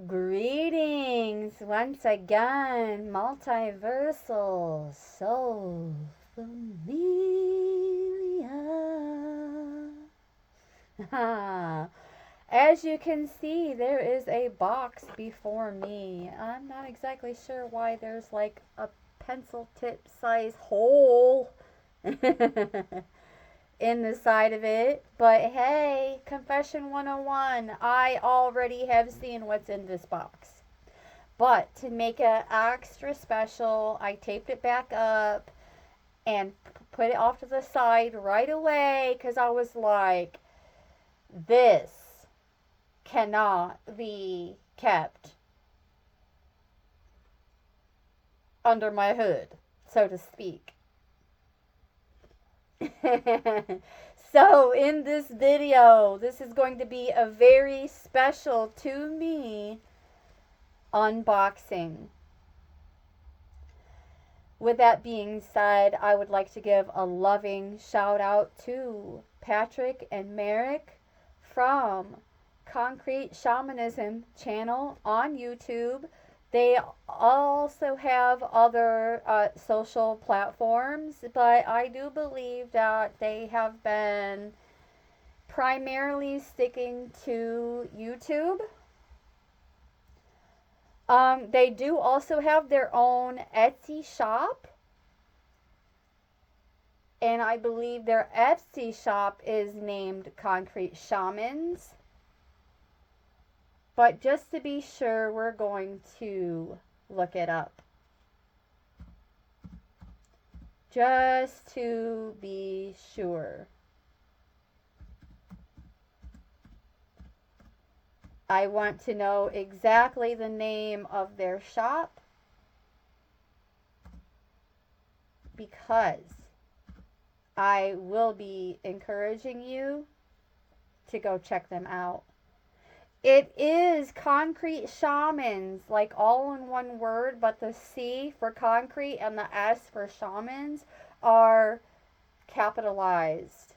Greetings once again, multiversal soul familia. As you can see, there is a box before me. I'm not exactly sure why there's like a pencil tip size hole in the side of it. But hey, Confession 101, I already have seen what's in this box. But to make it extra special, I taped it back up and put it off to the side right away because I was like, this cannot be kept under my hood, so to speak. So in this video, this is going to be a very special to me unboxing. With that being said, I would like to give a loving shout out to Patrick and Merrick from Concrete Shamanism channel on YouTube. They also have other social platforms, but I do believe that they have been primarily sticking to YouTube. They do also have their own Etsy shop. And I believe their Etsy shop is named Concrete Shamans. But just to be sure, we're going to look it up. Just to be sure. I want to know exactly the name of their shop because I will be encouraging you to go check them out. It is Concrete Shamans, like all in one word, but the C for concrete and the S for shamans are capitalized.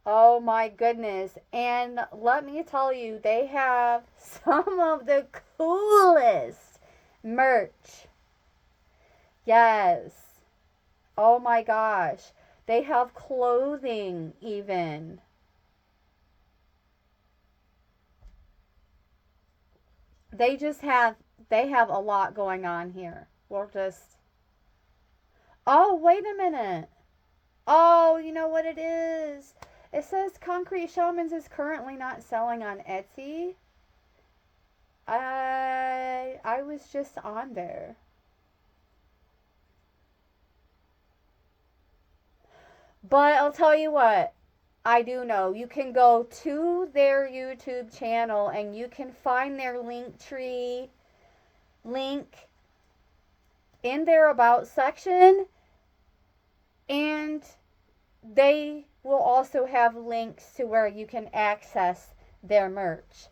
Oh my goodness. And let me tell you, they have some of the coolest merch. Yes. Oh my gosh. They have clothing even. They have a lot going on here. We'll just Oh, wait a minute. Oh, you know what it is? It says Concrete Shamans is currently not selling on Etsy. I was just on there. But I'll tell you what, I do know. You can go to their YouTube channel and you can find their Linktree link in their About section. And they will also have links to where you can access their merch.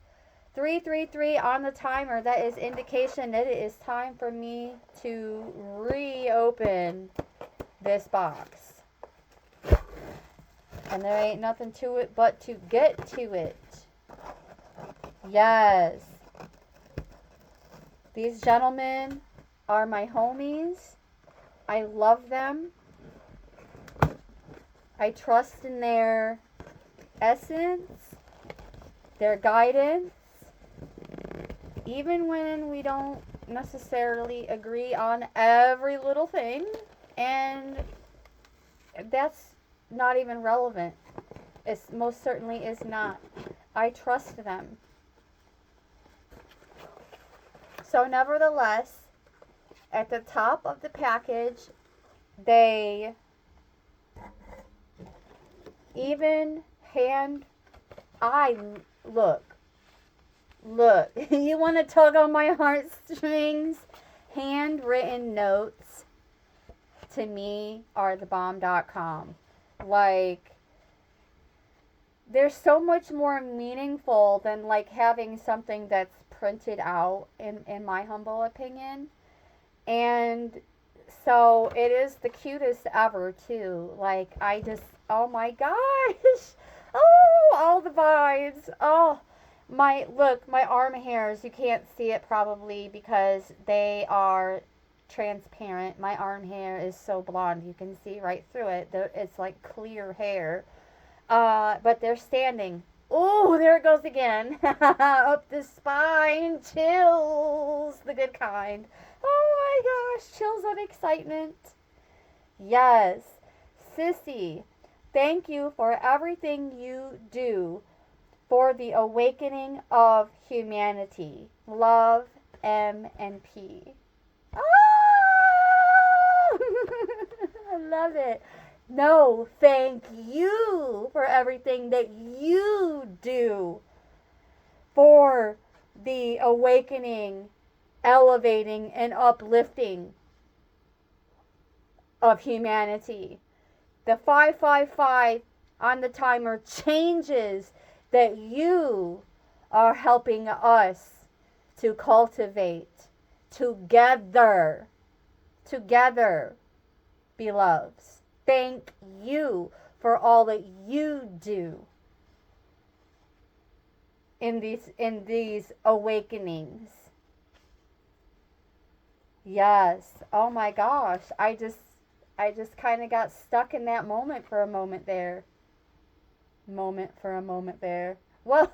333 on the timer. That is indication that it is time for me to reopen this box. And there ain't nothing to it but to get to it. Yes. These gentlemen are my homies. I love them. I trust in their essence, their guidance, even when we don't necessarily agree on every little thing. And that's not even relevant. It most certainly is not. I trust them. So nevertheless, at the top of the package, they even look, you want to tug on my heartstrings? Handwritten notes to me are thebomb.com. Like, they're so much more meaningful than like having something that's printed out in my humble opinion. And so it is the cutest ever too. Like, I just, oh my gosh. Oh, all the vibes. Oh, my arm hairs, you can't see it probably because they are transparent. My arm hair is so blonde, you can see right through it. It's like clear hair. But they're standing. Oh, there it goes again. Up the spine. Chills. The good kind. Oh my gosh. Chills of excitement. Yes. Sissy, thank you for everything you do for the awakening of humanity. Love, M and P. Ah! I love it. No, thank you for everything that you do for the awakening, elevating, and uplifting of humanity. The 555 on the timer changes that you are helping us to cultivate together, beloveds. Thank you for all that you do in these awakenings. Yes. Oh my gosh. I just kind of got stuck in that moment for a moment there. Well,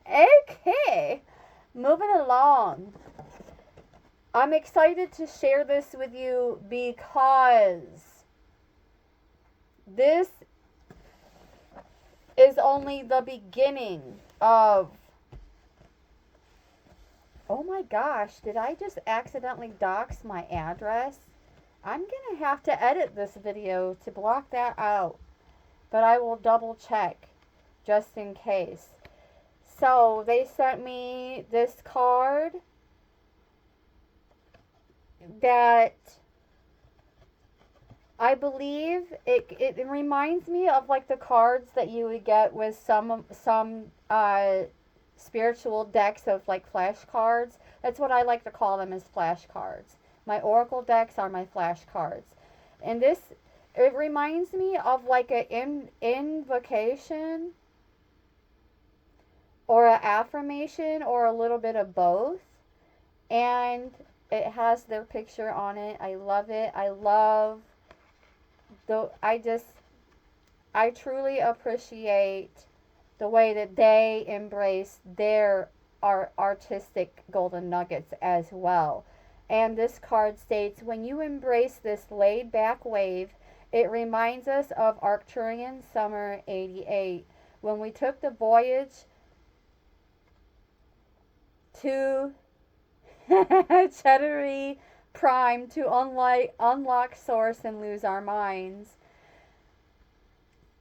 okay. Moving along. I'm excited to share this with you because this is only the beginning of... Oh my gosh, did I just accidentally dox my address? I'm going to have to edit this video to block that out. But I will double check just in case. So they sent me this card that I believe it reminds me of like the cards that you would get with some spiritual decks of like flashcards. That's what I like to call them, as flashcards. My oracle decks are my flashcards. And this, it reminds me of like an invocation or an affirmation or a little bit of both. And it has their picture on it. I love it. I truly appreciate the way that they embrace their artistic golden nuggets as well. And this card states, when you embrace this laid back wave, it reminds us of Arcturian summer 88, when we took the voyage to Ceteri Prime to unlock source and lose our minds.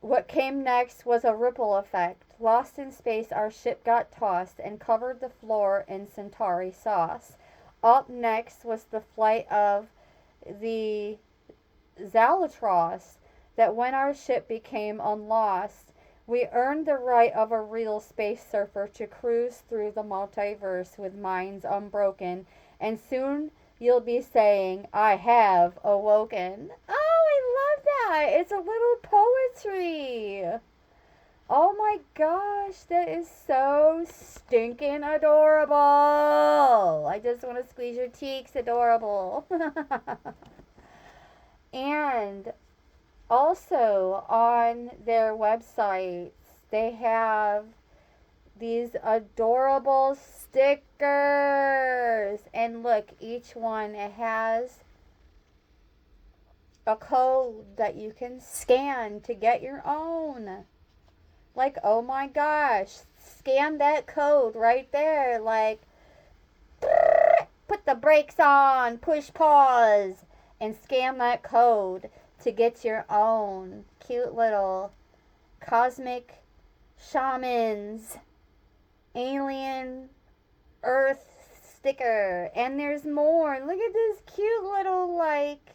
What came next was a ripple effect. Lost in space, our ship got tossed and covered the floor in Centauri sauce. Up next was the flight of the Zalotros, that when our ship became unlost, we earned the right of a real space surfer to cruise through the multiverse with minds unbroken, and soon you'll be saying, I have awoken. Oh, I love that. It's a little poetry. Oh my gosh, that is so stinking adorable. I just want to squeeze your cheeks, adorable. And also on their websites, they have these adorable stickers. And look, each one, it has a code that you can scan to get your own. Like, oh my gosh, scan that code right there. Like, put the brakes on, push pause, and scan that code to get your own cute little cosmic shamans alien earth sticker. And there's more. Look at this cute little like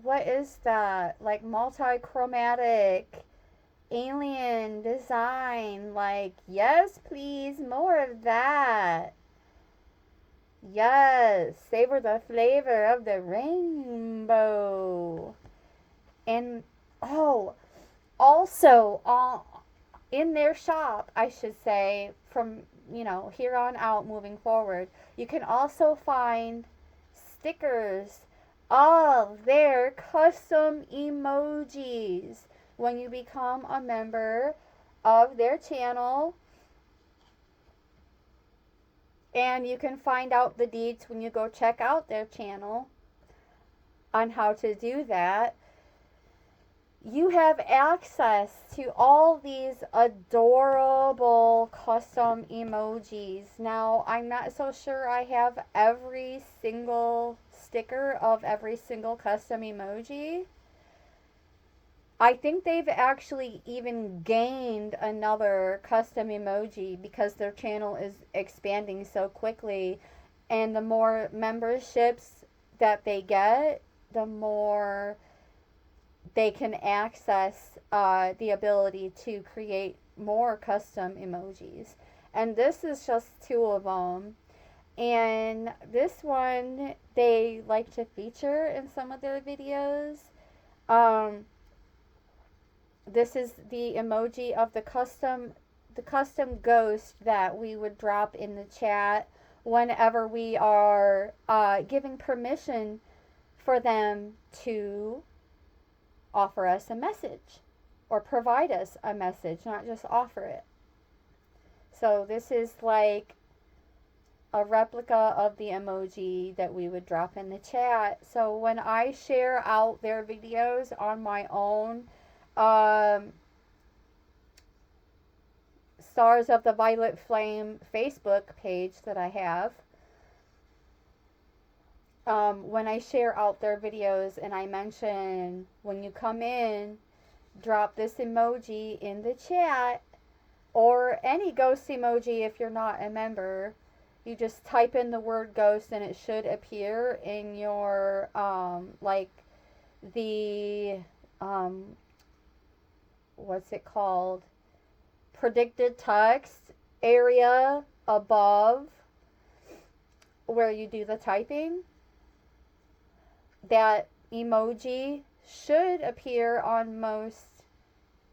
what is that? Like multi-chromatic alien design. Like, yes, please, more of that. Yes, savor the flavor of the rainbow. And Oh, also, in their shop, I should say, from, here on out moving forward, you can also find stickers of their custom emojis when you become a member of their channel. And you can find out the deets when you go check out their channel on how to do that. You have access to all these adorable custom emojis. Now, I'm not so sure I have every single sticker of every single custom emoji. I think they've actually even gained another custom emoji because their channel is expanding so quickly. And the more memberships that they get, the more they can access the ability to create more custom emojis. And this is just two of them. And this one they like to feature in some of their videos. Um, this is the emoji of the custom ghost that we would drop in the chat whenever we are giving permission for them to offer us a message or provide us a message, not just offer it. So this is like a replica of the emoji that we would drop in the chat. So when I share out their videos on my own Stars of the Violet Flame Facebook page that I have, when I share out their videos and I mention when you come in, drop this emoji in the chat, or any ghost emoji if you're not a member. You just type in the word ghost and it should appear in your the what's it called, predicted text area above where you do the typing. That emoji should appear on most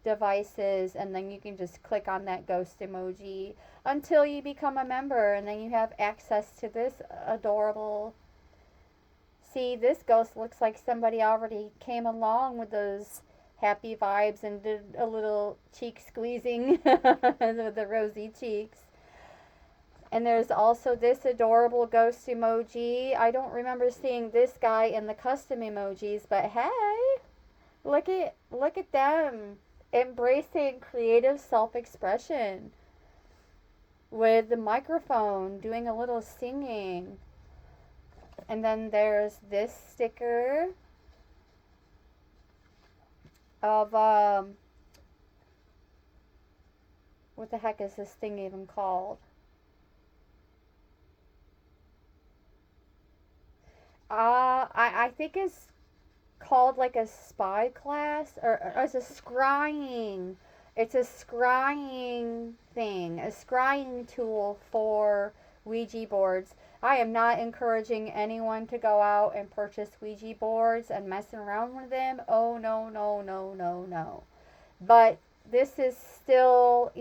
devices, and then you can just click on that ghost emoji until you become a member, and then you have access to this adorable. See, this ghost looks like somebody already came along with those happy vibes and did a little cheek squeezing with the rosy cheeks. And there's also this adorable ghost emoji. I don't remember seeing this guy in the custom emojis, but hey, look at them embracing creative self-expression with the microphone doing a little singing. And then there's this sticker of what the heck is this thing even called? I think it's called like a spy class, or it's a scrying. It's a scrying thing, a scrying tool for Ouija boards. I am not encouraging anyone to go out and purchase Ouija boards and messing around with them. Oh, no, no, no, no, no. But this is still,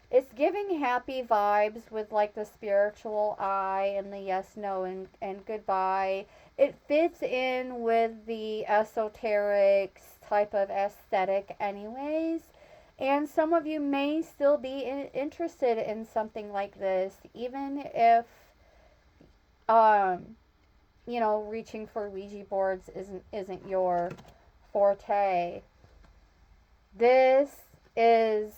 it's giving happy vibes with like the spiritual eye and the yes, no, and goodbye. It fits in with the esoteric type of aesthetic, anyways. And some of you may still be interested in something like this, even if, reaching for Ouija boards isn't your forte. This is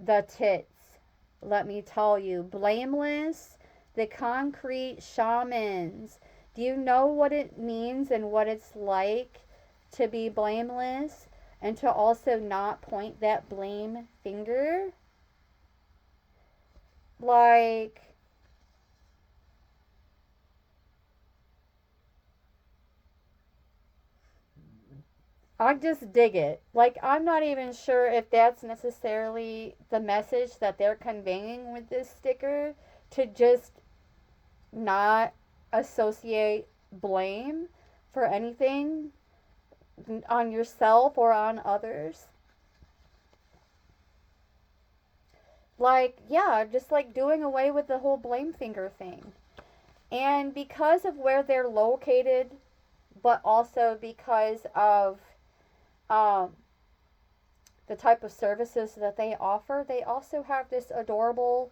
the tits, let me tell you. Blameless, the concrete shamans. Do you know what it means and what it's like to be blameless and to also not point that blame finger? Like, I just dig it. Like, I'm not even sure if that's necessarily the message that they're conveying with this sticker, to just not associate blame for anything on yourself or on others. Like, yeah, just like doing away with the whole blame finger thing. And because of where they're located, but also because of um, the type of services that they offer, they also have this adorable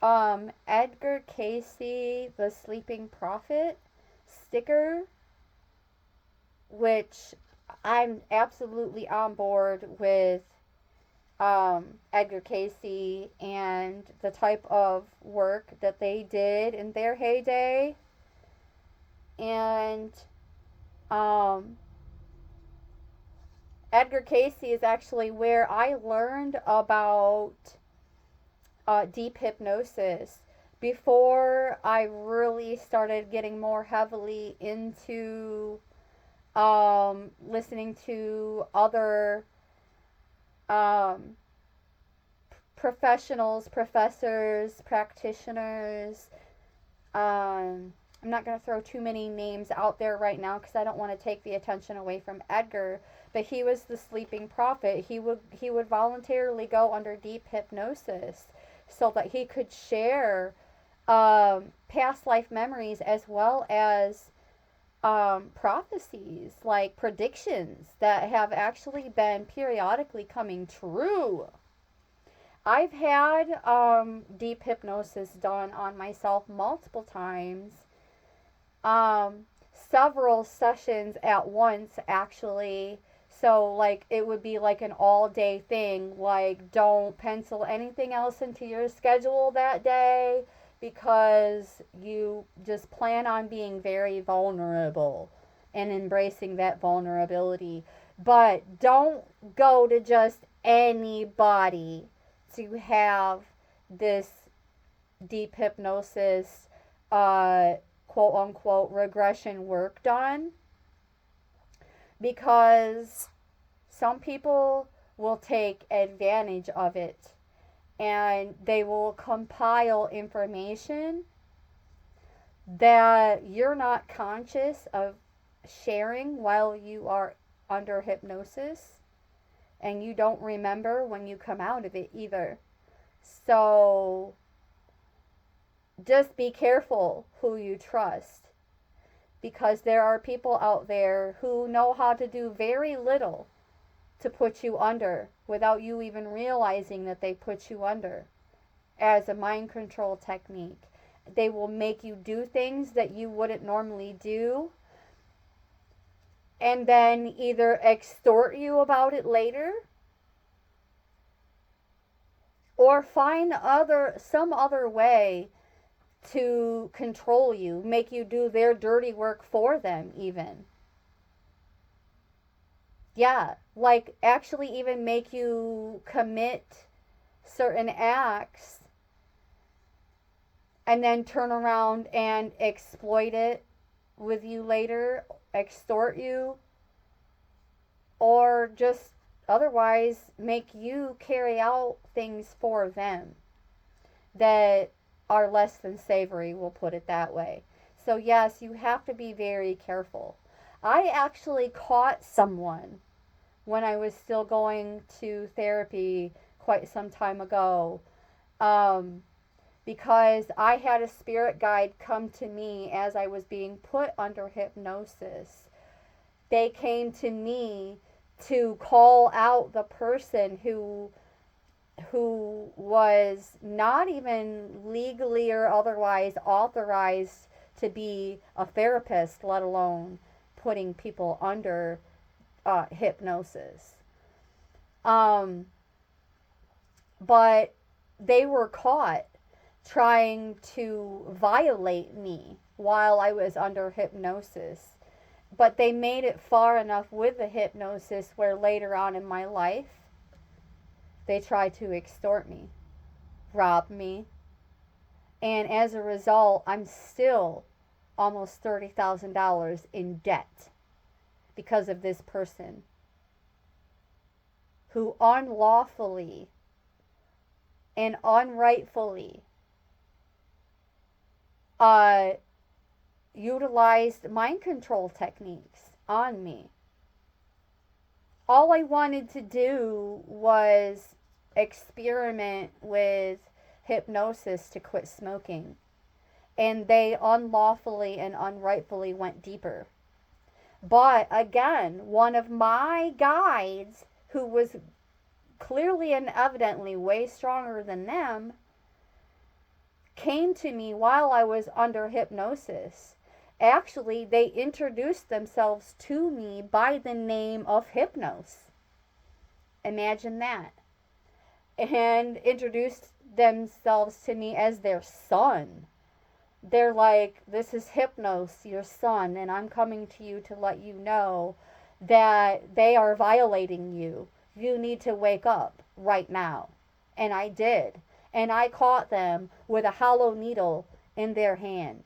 Edgar Cayce, the Sleeping Prophet sticker, which I'm absolutely on board with Edgar Cayce and the type of work that they did in their heyday. And um, Edgar Cayce is actually where I learned about deep hypnosis before I really started getting more heavily into listening to other um, professionals, professors, practitioners. I'm not going to throw too many names out there right now because I don't want to take the attention away from Edgar. But he was the sleeping prophet. He would voluntarily go under deep hypnosis so that he could share past life memories as well as prophecies, like predictions that have actually been periodically coming true. I've had deep hypnosis done on myself multiple times, um, several sessions at once, actually. So, like, it would be like an all day thing. Like, don't pencil anything else into your schedule that day because you just plan on being very vulnerable and embracing that vulnerability. But don't go to just anybody to have this deep hypnosis, quote unquote, regression work done, because some people will take advantage of it and they will compile information that you're not conscious of sharing while you are under hypnosis, and you don't remember when you come out of it either. So just be careful who you trust, because there are people out there who know how to do very little to put you under without you even realizing that they put you under as a mind control technique. They will make you do things that you wouldn't normally do and then either extort you about it later or find some other way to control you, make you do their dirty work for them even. Yeah, like actually even make you commit certain acts and then turn around and exploit it with you later, extort you, or just otherwise make you carry out things for them that are less than savory, we'll put it that way. So, yes, you have to be very careful. I actually caught someone when I was still going to therapy quite some time ago, um, because I had a spirit guide come to me as I was being put under hypnosis. They came to me to call out the person who was not even legally or otherwise authorized to be a therapist, let alone putting people under hypnosis. Um, but they were caught trying to violate me while I was under hypnosis. But they made it far enough with the hypnosis where later on in my life, they tried to extort me, rob me, and as a result, I'm still almost $30,000 in debt because of this person who unlawfully and unrightfully uh, utilized mind control techniques on me. all I wanted to do was experiment with hypnosis to quit smoking. And they unlawfully and unrightfully went deeper. But again, one of my guides, who was clearly and evidently way stronger than them, came to me while I was under hypnosis. Actually, they introduced themselves to me by the name of Hypnos. Imagine that. And introduced themselves to me as their son. They're like, this is Hypnos, your son, and I'm coming to you to let you know that they are violating you. You need to wake up right now. And I did. And I caught them with a hollow needle in their hand.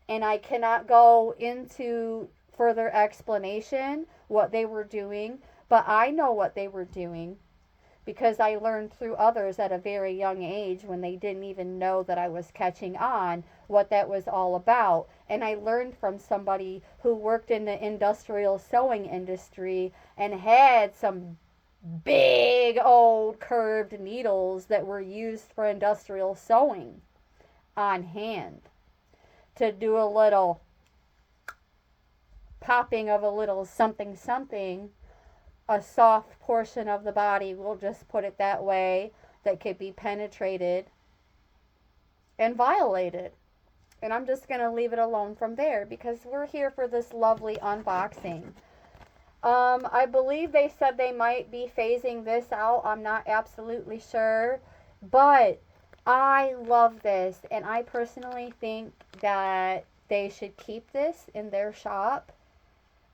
And I cannot go into further explanation what they were doing, but I know what they were doing because I learned through others at a very young age when they didn't even know that I was catching on what that was all about. And I learned from somebody who worked in the industrial sewing industry and had some big old curved needles that were used for industrial sewing on hand to do a little popping of a little something something, a soft portion of the body, we'll just put it that way, that could be penetrated and violated. And I'm just going to leave it alone from there because we're here for this lovely unboxing. I believe they said they might be phasing this out. I'm not absolutely sure. But I love this. And I personally think that they should keep this in their shop.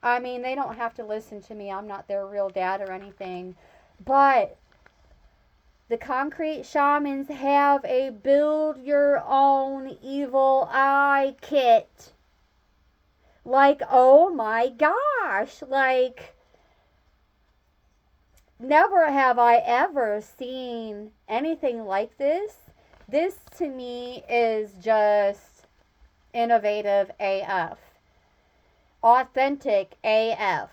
I mean, they don't have to listen to me. I'm not their real dad or anything. But the Concrete Shamans have a build your own evil eye kit. Like, oh my gosh. Like, never have I ever seen anything like this. This to me is just innovative AF. Authentic AF.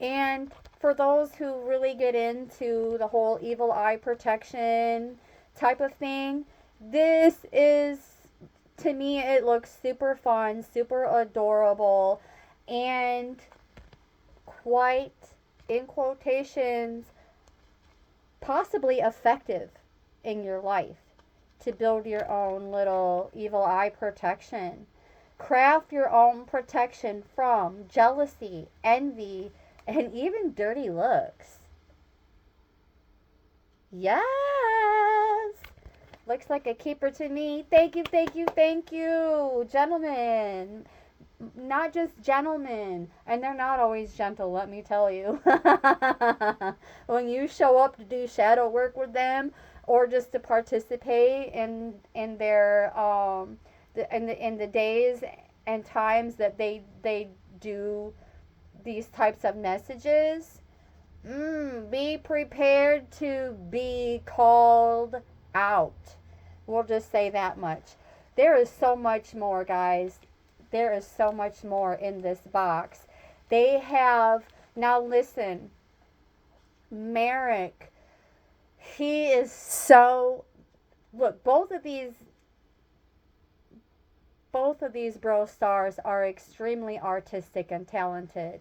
And for those who really get into the whole evil eye protection type of thing, this is, to me, it looks super fun, super adorable, and quite, in quotations, possibly effective in your life to build your own little evil eye protection. Craft your own protection from jealousy, envy, and even dirty looks. Yes! Looks like a keeper to me. Thank you, thank you, thank you. Gentlemen. Not just gentlemen. And they're not always gentle, let me tell you. When you show up to do shadow work with them or just to participate in their in the days and times that they do these types of messages, be prepared to be called out. We'll just say that much. There is so much more, guys. There is so much more in this box. They have, now listen, Merrick, he is so, look, both of these bro stars are extremely artistic and talented.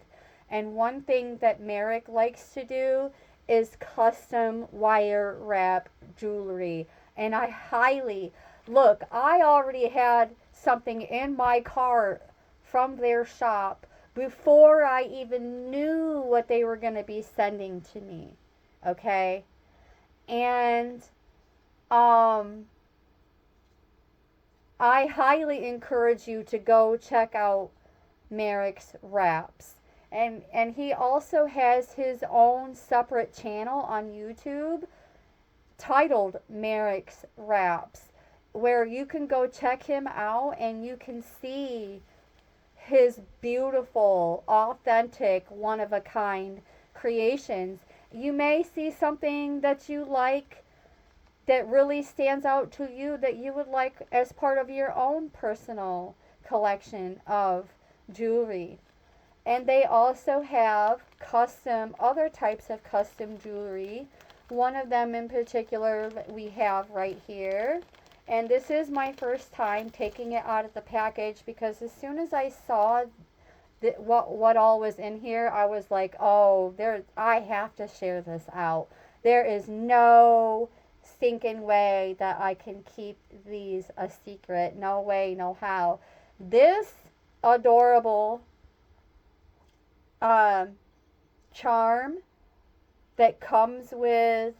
And one thing that Merrick likes to do is custom wire wrap jewelry. And I highly, look, I already had something in my cart from their shop before I even knew what they were going to be sending to me. Okay? And I highly encourage you to go check out Merrick's wraps. And he also has his own separate channel on YouTube titled Merrick's Wraps, where you can go check him out and you can see his beautiful, authentic, one-of-a-kind creations. You may see something that you like that really stands out to you that you would like as part of your own personal collection of jewelry. And they also have custom, other types of custom jewelry. One of them in particular that we have right here. And this is my first time taking it out of the package, because as soon as I saw what all was in here, I was like, oh, I have to share this out. There is no stinking way that I can keep these a secret. No way, no how. This adorable um, charm that comes with,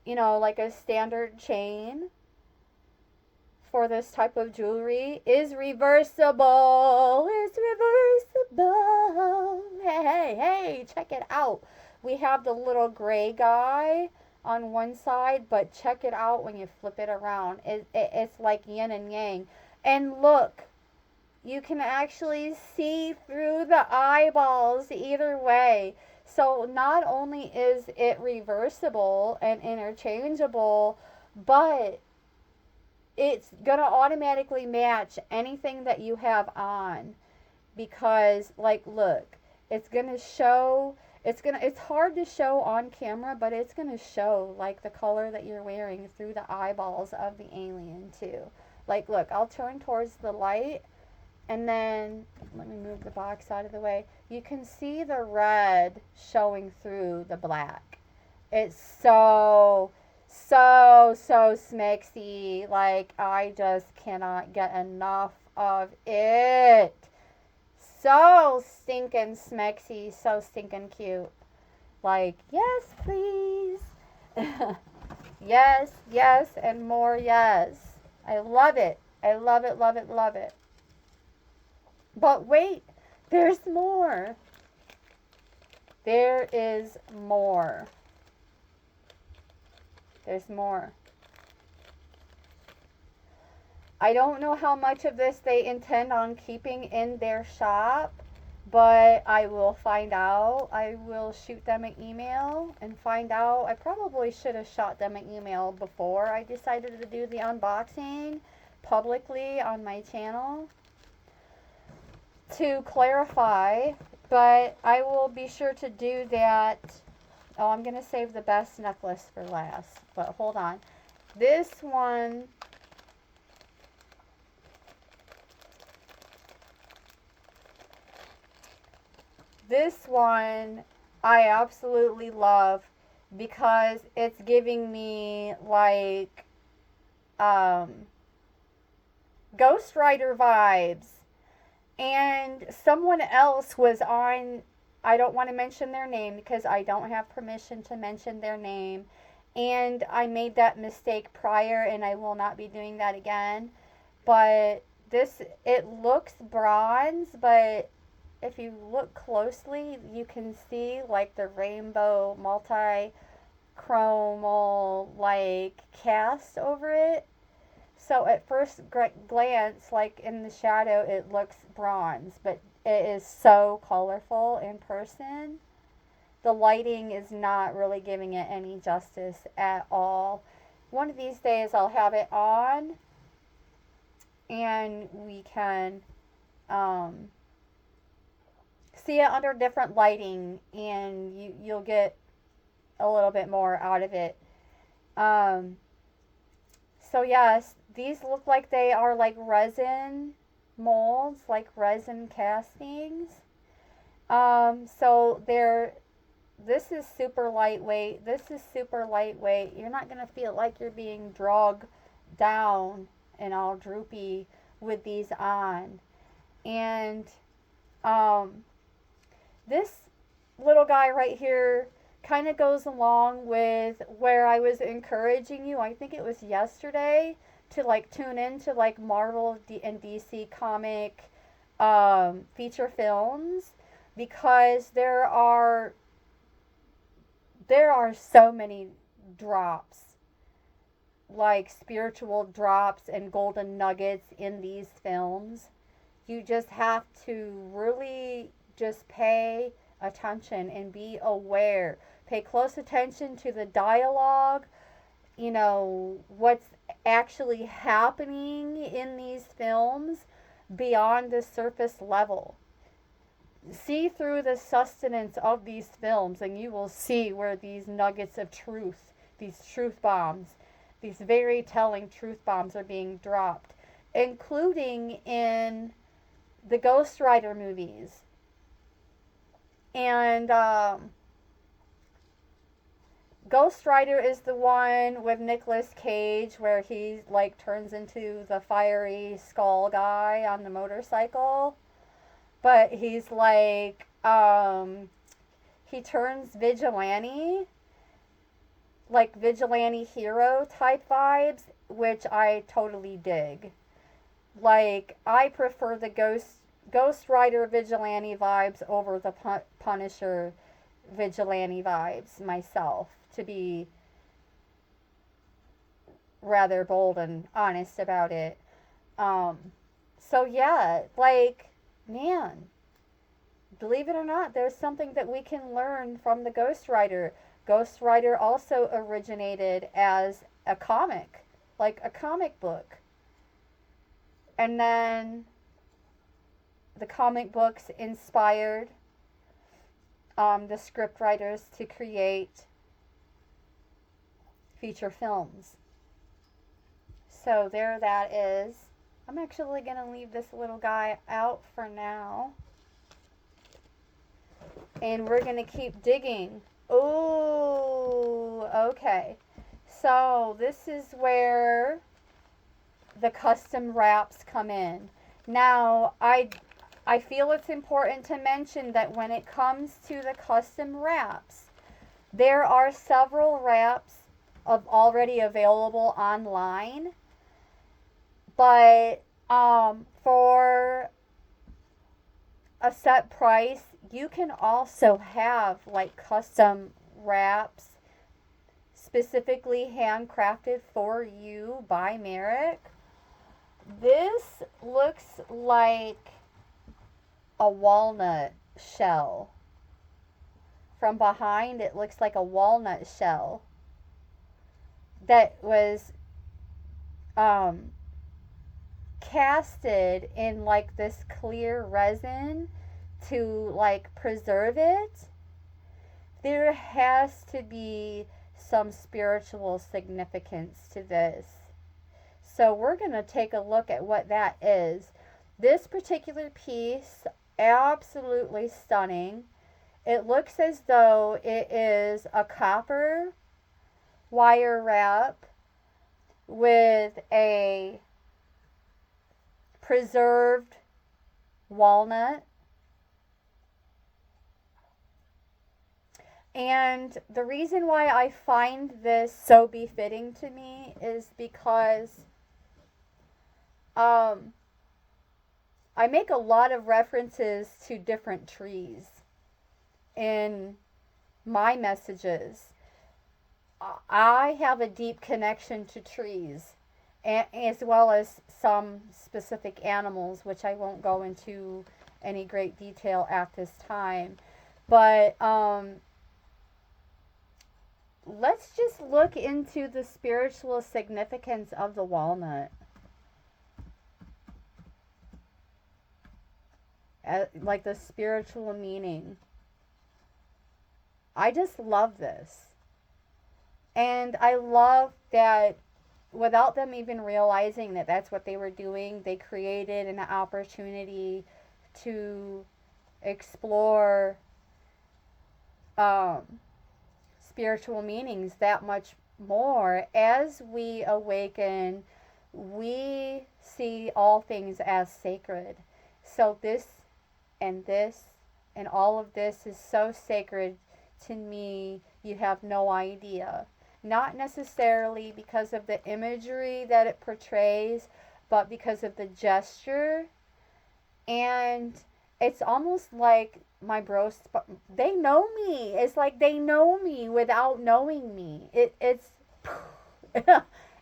like a standard chain for this type of jewelry is reversible. It's reversible. Hey, check it out. We have the little gray guy on one side, but check it out when you flip it around. It's like yin and yang. And look, you can actually see through the eyeballs either way. So not only is it reversible and interchangeable, but it's going to automatically match anything that you have on, because like look, it's going to show, it's hard to show on camera, but it's going to show like the color that you're wearing through the eyeballs of the alien too. Like look, I'll turn towards the light, and then let me move the box out of the way. You can see the red showing through the black. It's so smexy. Like, I just cannot get enough of it. So stinking smexy, so stinking cute. Like, yes, please. Yes, and more yes. I love it. I love it, love it, love it. But wait, there's more. There is more. There's more. I don't know how much of this they intend on keeping in their shop, but I will find out. I will shoot them an email and find out. I probably should have shot them an email before I decided to do the unboxing publicly on my channel to clarify, but I will be sure to do that. Oh, I'm going to save the best necklace for last, but hold on. This one, I absolutely love, because it's giving me like Ghost Rider vibes. And someone else was on, I don't want to mention their name because I don't have permission to mention their name. And I made that mistake prior, and I will not be doing that again. But it looks bronze, but if you look closely, you can see like the rainbow multi-chromal like cast over it. So at first glance, like in the shadow, it looks bronze, but it is so colorful in person. The lighting is not really giving it any justice at all. One of these days I'll have it on and we can see it under different lighting, and you'll get a little bit more out of it. So yes, these look like they are like resin molds, like resin castings. So this is super lightweight. This is super lightweight. You're not going to feel like you're being dragged down and all droopy with these on. And this little guy right here kind of goes along with where I was encouraging you, I think it was yesterday, to like tune into like Marvel and DC comic feature films, because there are so many drops, like spiritual drops and golden nuggets in these films. You just have to really just pay attention and be aware. Pay close attention to the dialogue, what's actually happening in these films beyond the surface level. see through the sustenance of these films, and you will see where these nuggets of truth, these truth bombs, these very telling truth bombs are being dropped, including in the Ghost Rider movies. And Ghost Rider is the one with Nicolas Cage where he like turns into the fiery skull guy on the motorcycle. But he's like he turns vigilante, like vigilante hero type vibes, which I totally dig. Like I prefer the Ghost Rider vigilante vibes over the Punisher vigilante vibes myself, to be rather bold and honest about it. So yeah, like, man, believe it or not, there's something that we can learn from the Ghost Rider. Ghost Rider also originated as a comic, like a comic book. And then the comic books inspired the script writers to create feature films. So there that is. I'm actually going to leave this little guy out for now. And we're going to keep digging. Oh, okay. So this is where the custom wraps come in. Now, I feel it's important to mention that when it comes to the custom wraps, there are several wraps already available online, but for a set price, you can also have like custom wraps specifically handcrafted for you by Merrick. This looks like a walnut shell. From behind, it looks like a walnut shell that was casted in like this clear resin to like preserve it. There has to be some spiritual significance to this. So we're going to take a look at what that is. This particular piece, absolutely stunning. It looks as though it is a copper wire wrap with a preserved walnut. And the reason why I find this so befitting to me is because I make a lot of references to different trees in my messages. I have a deep connection to trees, as well as some specific animals, which I won't go into any great detail at this time. But let's just look into the spiritual significance of the walnut. Like the spiritual meaning. I just love this. And I love that without them even realizing that that's what they were doing, they created an opportunity to explore spiritual meanings that much more. As we awaken, we see all things as sacred. So this and all of this is so sacred to me, you have no idea. Not necessarily because of the imagery that it portrays, but because of the gesture. And it's almost like my bros, they know me. It's like they know me without knowing me. It's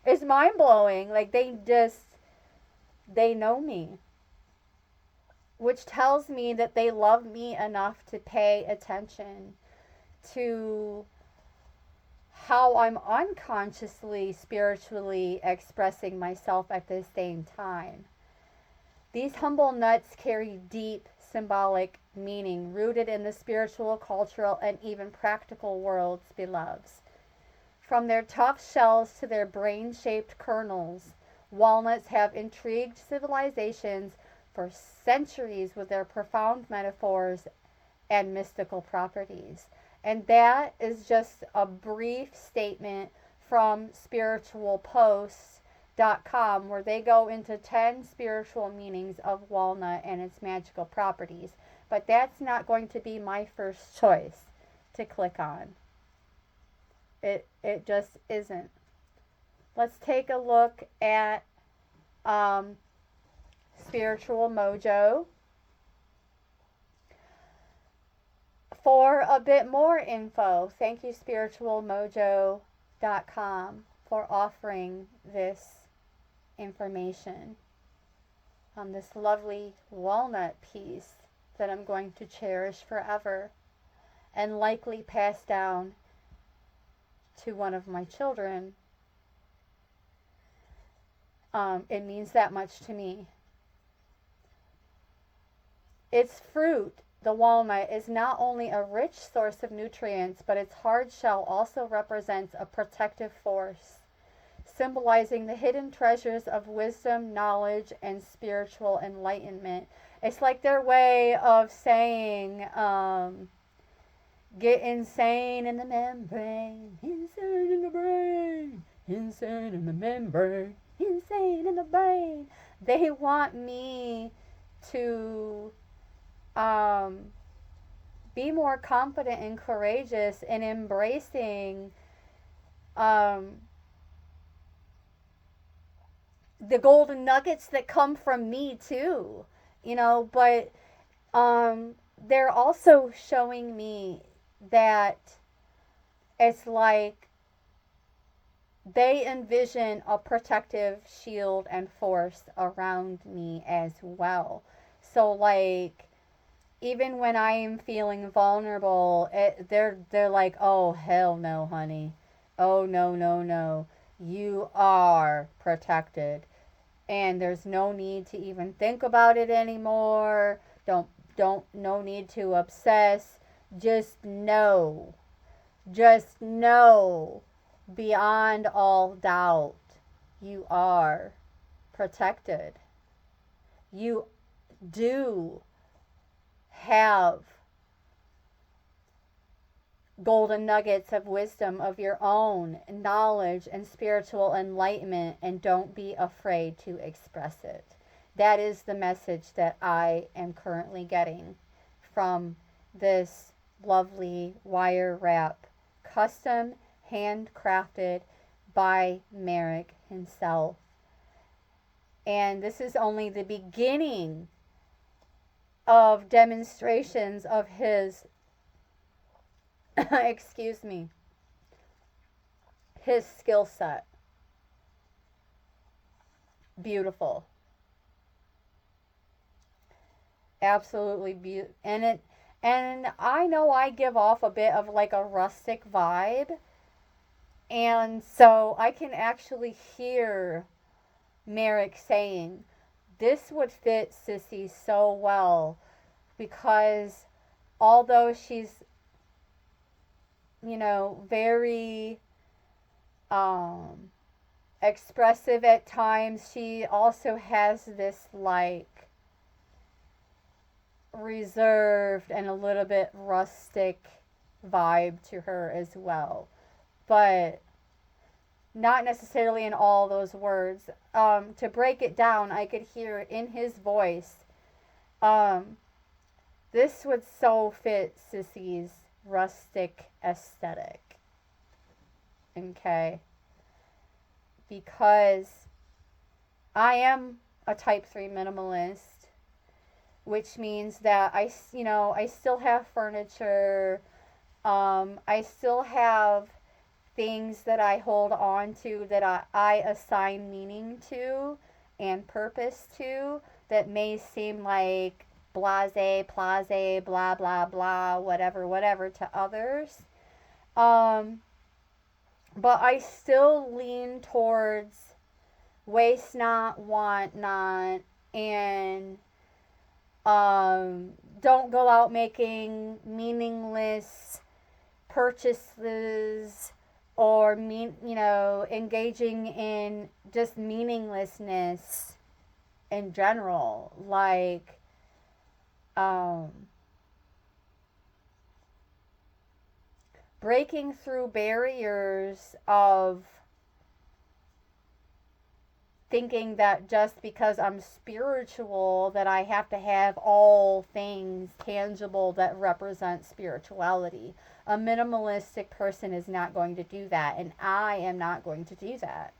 it's mind blowing. Like they know me. Which tells me that they love me enough to pay attention to how I'm unconsciously, spiritually expressing myself at the same time. These humble nuts carry deep symbolic meaning rooted in the spiritual, cultural, and even practical worlds beloves. From their tough shells to their brain-shaped kernels, walnuts have intrigued civilizations for centuries with their profound metaphors and mystical properties. And that is just a brief statement from spiritualposts.com, where they go into 10 spiritual meanings of walnut and its magical properties. But that's not going to be my first choice to click on. It just isn't. Let's take a look at Spiritual Mojo for a bit more info. Thank you, spiritualmojo.com, for offering this information on this lovely walnut piece that I'm going to cherish forever and likely pass down to one of my children. It means that much to me. Its fruit, the walnut, is not only a rich source of nutrients, but its hard shell also represents a protective force, symbolizing the hidden treasures of wisdom, knowledge, and spiritual enlightenment. It's like their way of saying, get insane in the membrane, insane in the brain, insane in the membrane, insane in the brain. They want me to be more confident and courageous in embracing the golden nuggets that come from me too, but they're also showing me that it's like they envision a protective shield and force around me as well. So like, even when I am feeling vulnerable, they're like, oh, hell no, honey. Oh, no, no, no. You are protected. And there's no need to even think about it anymore. No need to obsess. Just know beyond all doubt, you are protected. You do have golden nuggets of wisdom of your own, knowledge and spiritual enlightenment, and don't be afraid to express it. That is the message that I am currently getting from this lovely wire wrap, custom handcrafted by Merrick himself. And this is only the beginning of demonstrations of his his skill set. Beautiful. Absolutely beautiful. And I know I give off a bit of like a rustic vibe, and so I can actually hear Merrick saying, this would fit Sissy so well, because although she's, very expressive at times, she also has this like reserved and a little bit rustic vibe to her as well. But not necessarily in all those words. To break it down, I could hear in his voice, this would so fit Sissy's rustic aesthetic. Okay? Because I am a type 3 minimalist, which means that I still have furniture. I still have things that I hold on to that I assign meaning to and purpose to that may seem like blase, plase, blah, blah, blah, whatever to others. But I still lean towards waste not, want not, and don't go out making meaningless purchases or engaging in just meaninglessness in general, like breaking through barriers of thinking that just because I'm spiritual that I have to have all things tangible that represent spirituality. A minimalistic person is not going to do that, and I am not going to do that.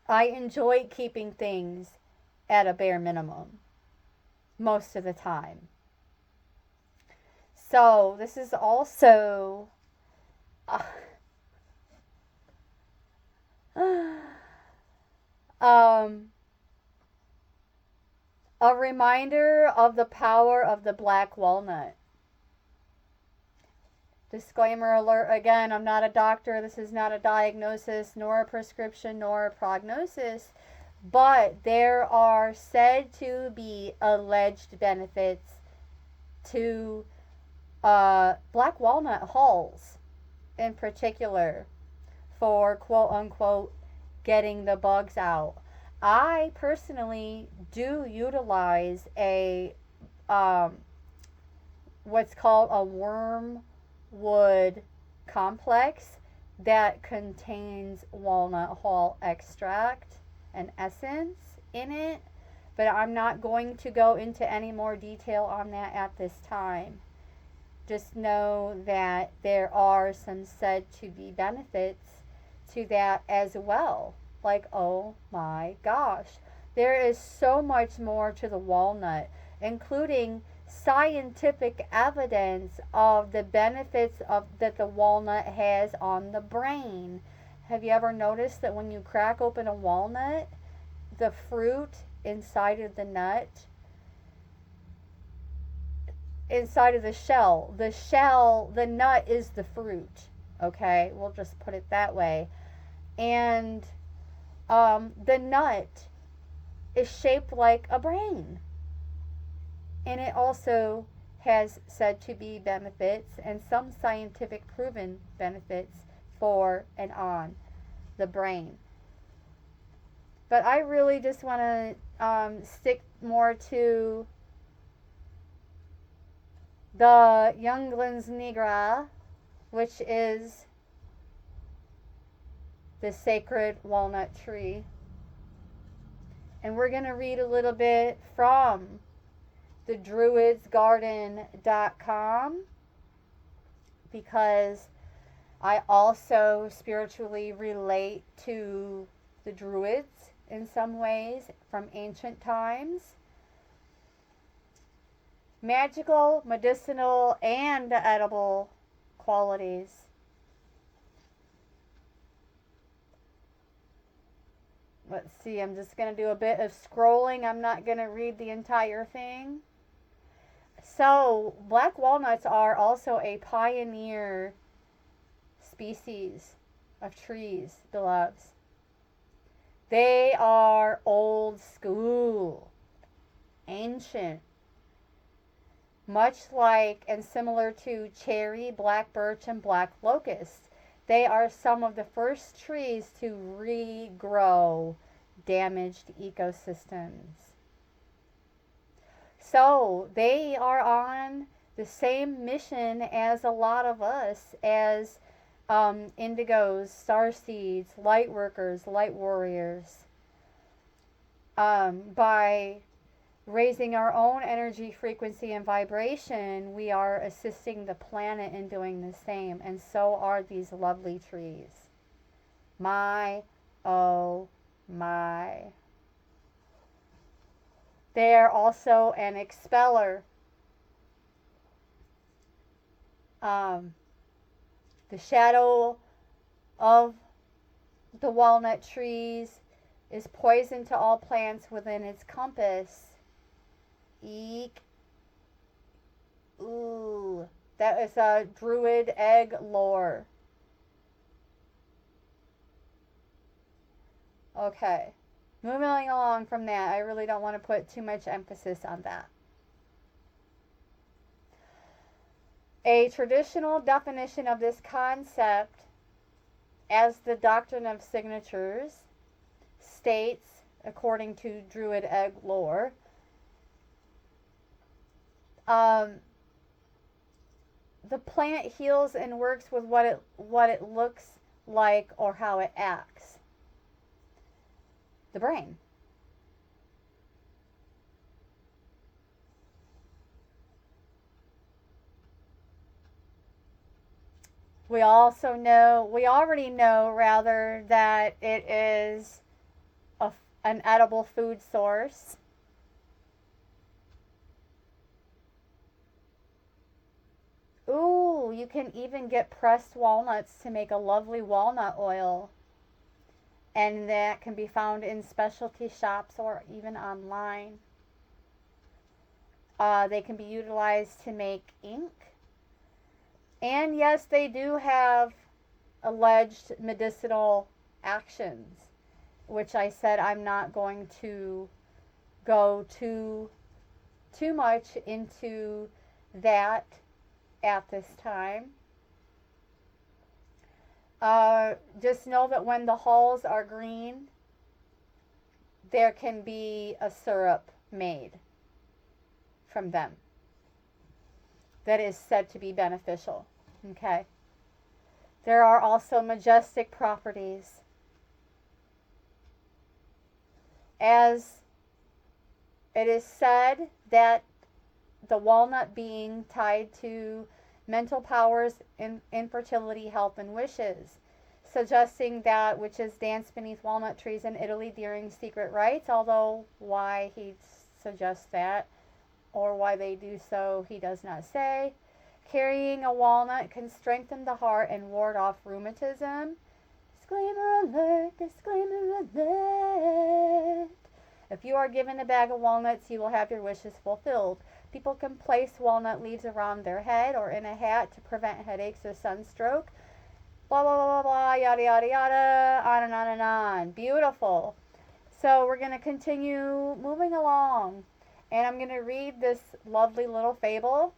I enjoy keeping things at a bare minimum most of the time. So this is also a reminder of the power of the black walnut. Disclaimer alert again, I'm not a doctor. This is not a diagnosis, nor a prescription, nor a prognosis. But there are said to be alleged benefits to black walnut hulls in particular for quote unquote getting the bugs out. I personally do utilize a what's called a wormwood complex that contains walnut hull extract and essence in it, but I'm not going to go into any more detail on that at this time. Just know that there are some said to be benefits to that as well. Like, oh my gosh, there is so much more to the walnut, including scientific evidence of the benefits of that the walnut has on the brain. Have you ever noticed that when you crack open a walnut, the fruit inside of the nut, inside of the nut is the fruit. Okay, we'll just put it that way. And the nut is shaped like a brain. And it also has said to be benefits and some scientific proven benefits for and on the brain. But I really just want to stick more to the Younglands nigra, which is the sacred walnut tree. And we're going to read a little bit from the druidsgarden.com because I also spiritually relate to the druids in some ways from ancient times. Magical, medicinal, and edible qualities. Let's see, I'm just going to do a bit of scrolling. I'm not going to read the entire thing. So, black walnuts are also a pioneer species of trees, beloveds. They are old school, ancient, much like and similar to cherry, black birch, and black locust. They are some of the first trees to regrow damaged ecosystems. So they are on the same mission as a lot of us, as indigos, starseeds, light workers, light warriors. By raising our own energy, frequency, and vibration, we are assisting the planet in doing the same. And so are these lovely trees. My, oh my. They are also an expeller. The shadow of the walnut trees is poison to all plants within its compass. Eek. Ooh. That is a druid egg lore. Okay. Moving along from that, I really don't want to put too much emphasis on that. A traditional definition of this concept, as the Doctrine of Signatures states, according to Druid egg lore, the plant heals and works with what it looks like or how it acts. The brain. We already know rather, that it is an edible food source. Ooh, you can even get pressed walnuts to make a lovely walnut oil. And that can be found in specialty shops or even online. They can be utilized to make ink. And yes, they do have alleged medicinal actions, which I said I'm not going to go too much into that at this time. Just know that when the hulls are green, there can be a syrup made from them that is said to be beneficial. Okay. There are also majestic properties. As it is said that the walnut being tied to mental powers, infertility, health, and wishes, suggesting that witches dance beneath walnut trees in Italy during secret rites, although why he suggests that or why they do so, he does not say. Carrying a walnut can strengthen the heart and ward off rheumatism. Disclaimer alert, disclaimer alert. If you are given a bag of walnuts, you will have your wishes fulfilled. People can place walnut leaves around their head or in a hat to prevent headaches or sunstroke. Blah, blah, blah, blah, blah, yada, yada, yada, on and on and on. Beautiful. So we're going to continue moving along. And I'm going to read this lovely little fable,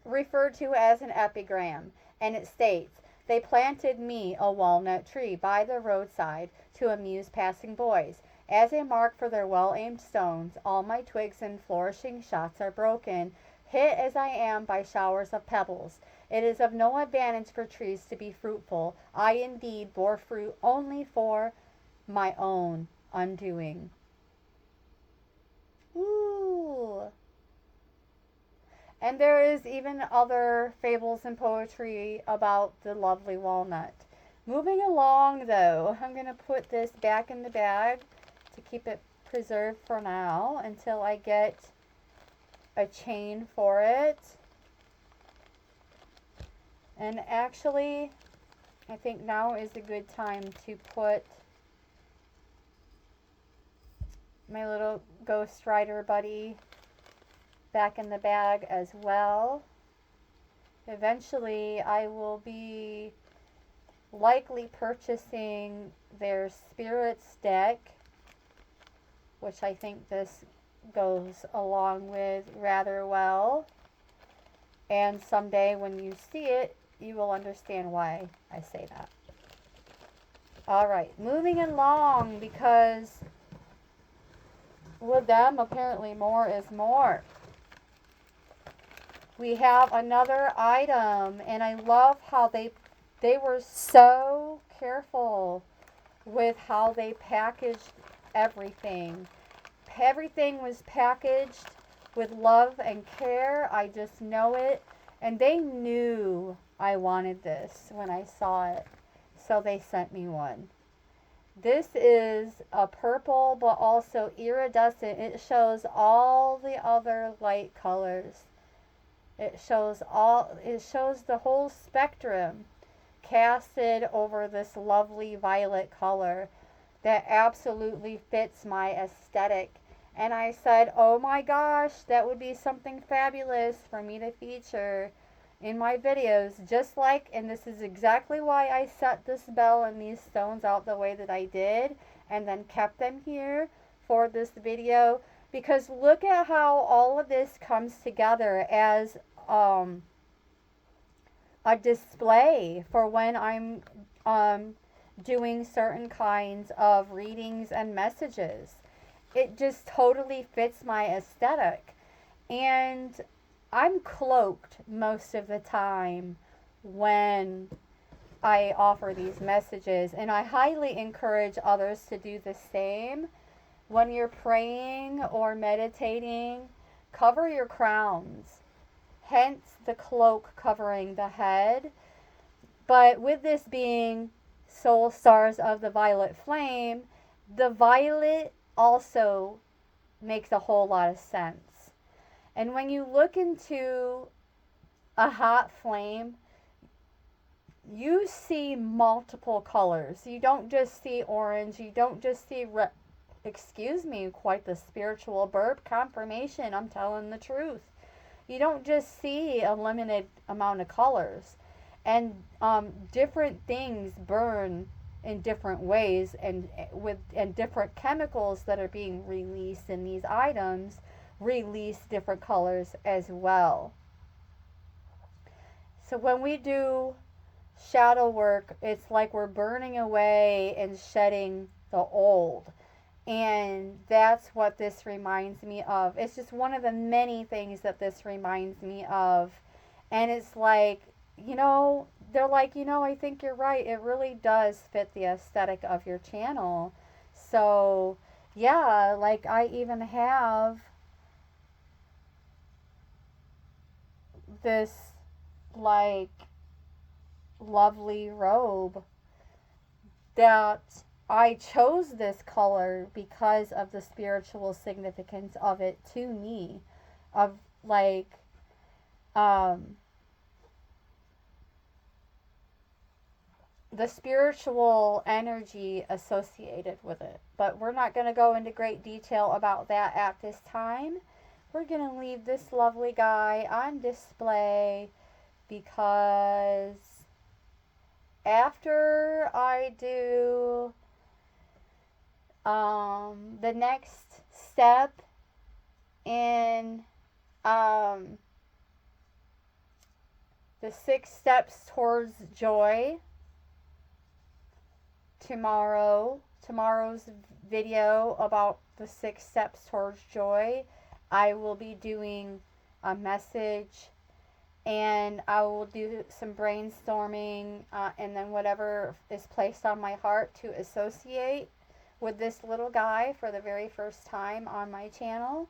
referred to as an epigram. And it states, they planted me a walnut tree by the roadside to amuse passing boys. As a mark for their well-aimed stones, all my twigs and flourishing shots are broken, hit as I am by showers of pebbles. It is of no advantage for trees to be fruitful. I indeed bore fruit only for my own undoing. Ooh. And there is even other fables and poetry about the lovely walnut. Moving along though, I'm going to put this back in the bag to keep it preserved for now until I get a chain for it. And actually, I think now is a good time to put my little Ghost Rider buddy back in the bag as well. Eventually, I will be likely purchasing their Spirits deck, which I think this goes along with rather well. And someday when you see it, you will understand why I say that. Alright, moving along, because with them, apparently more is more. We have another item, and I love how they were so careful with how they packaged everything. Everything was packaged with love and care. I just know it. And they knew I wanted this when I saw it. So they sent me one. This is a purple but also iridescent. It shows all the other light colors. It shows the whole spectrum casted over this lovely violet color that absolutely fits my aesthetic. And I said, oh my gosh, that would be something fabulous for me to feature in my videos. Just like, and this is exactly why I set this bell and these stones out the way that I did, and then kept them here for this video, Because look at how all of this comes together as a display for when I'm doing certain kinds of readings and messages. It just totally fits my aesthetic. And I'm cloaked most of the time when I offer these messages, and I highly encourage others to do the same. When you're praying or meditating, cover your crowns, hence the cloak covering the head. But with this being soul stars of the violet flame, the violet also makes a whole lot of sense. And when you look into a hot flame, you see multiple colors. You don't just see orange, you don't just see red. Excuse me, quite the spiritual burp. Confirmation, I'm telling the truth. You don't just see a limited amount of colors. And different things burn in different ways, and different chemicals that are being released in these items release different colors as well. So when we do shadow work, it's like we're burning away and shedding the old. And that's what this reminds me of. It's just one of the many things that this reminds me of. And it's like, they're like, I think you're right. It really does fit the aesthetic of your channel. So, yeah, like I even have this, like, lovely robe that I chose this color because of the spiritual significance of it to me, of like the spiritual energy associated with it. But we're not going to go into great detail about that at this time. We're going to leave this lovely guy on display because after I do the next step in the 6 steps towards joy, tomorrow's video about the 6 steps towards joy, I will be doing a message, and I will do some brainstorming, and then whatever is placed on my heart to associate with this little guy for the very first time on my channel.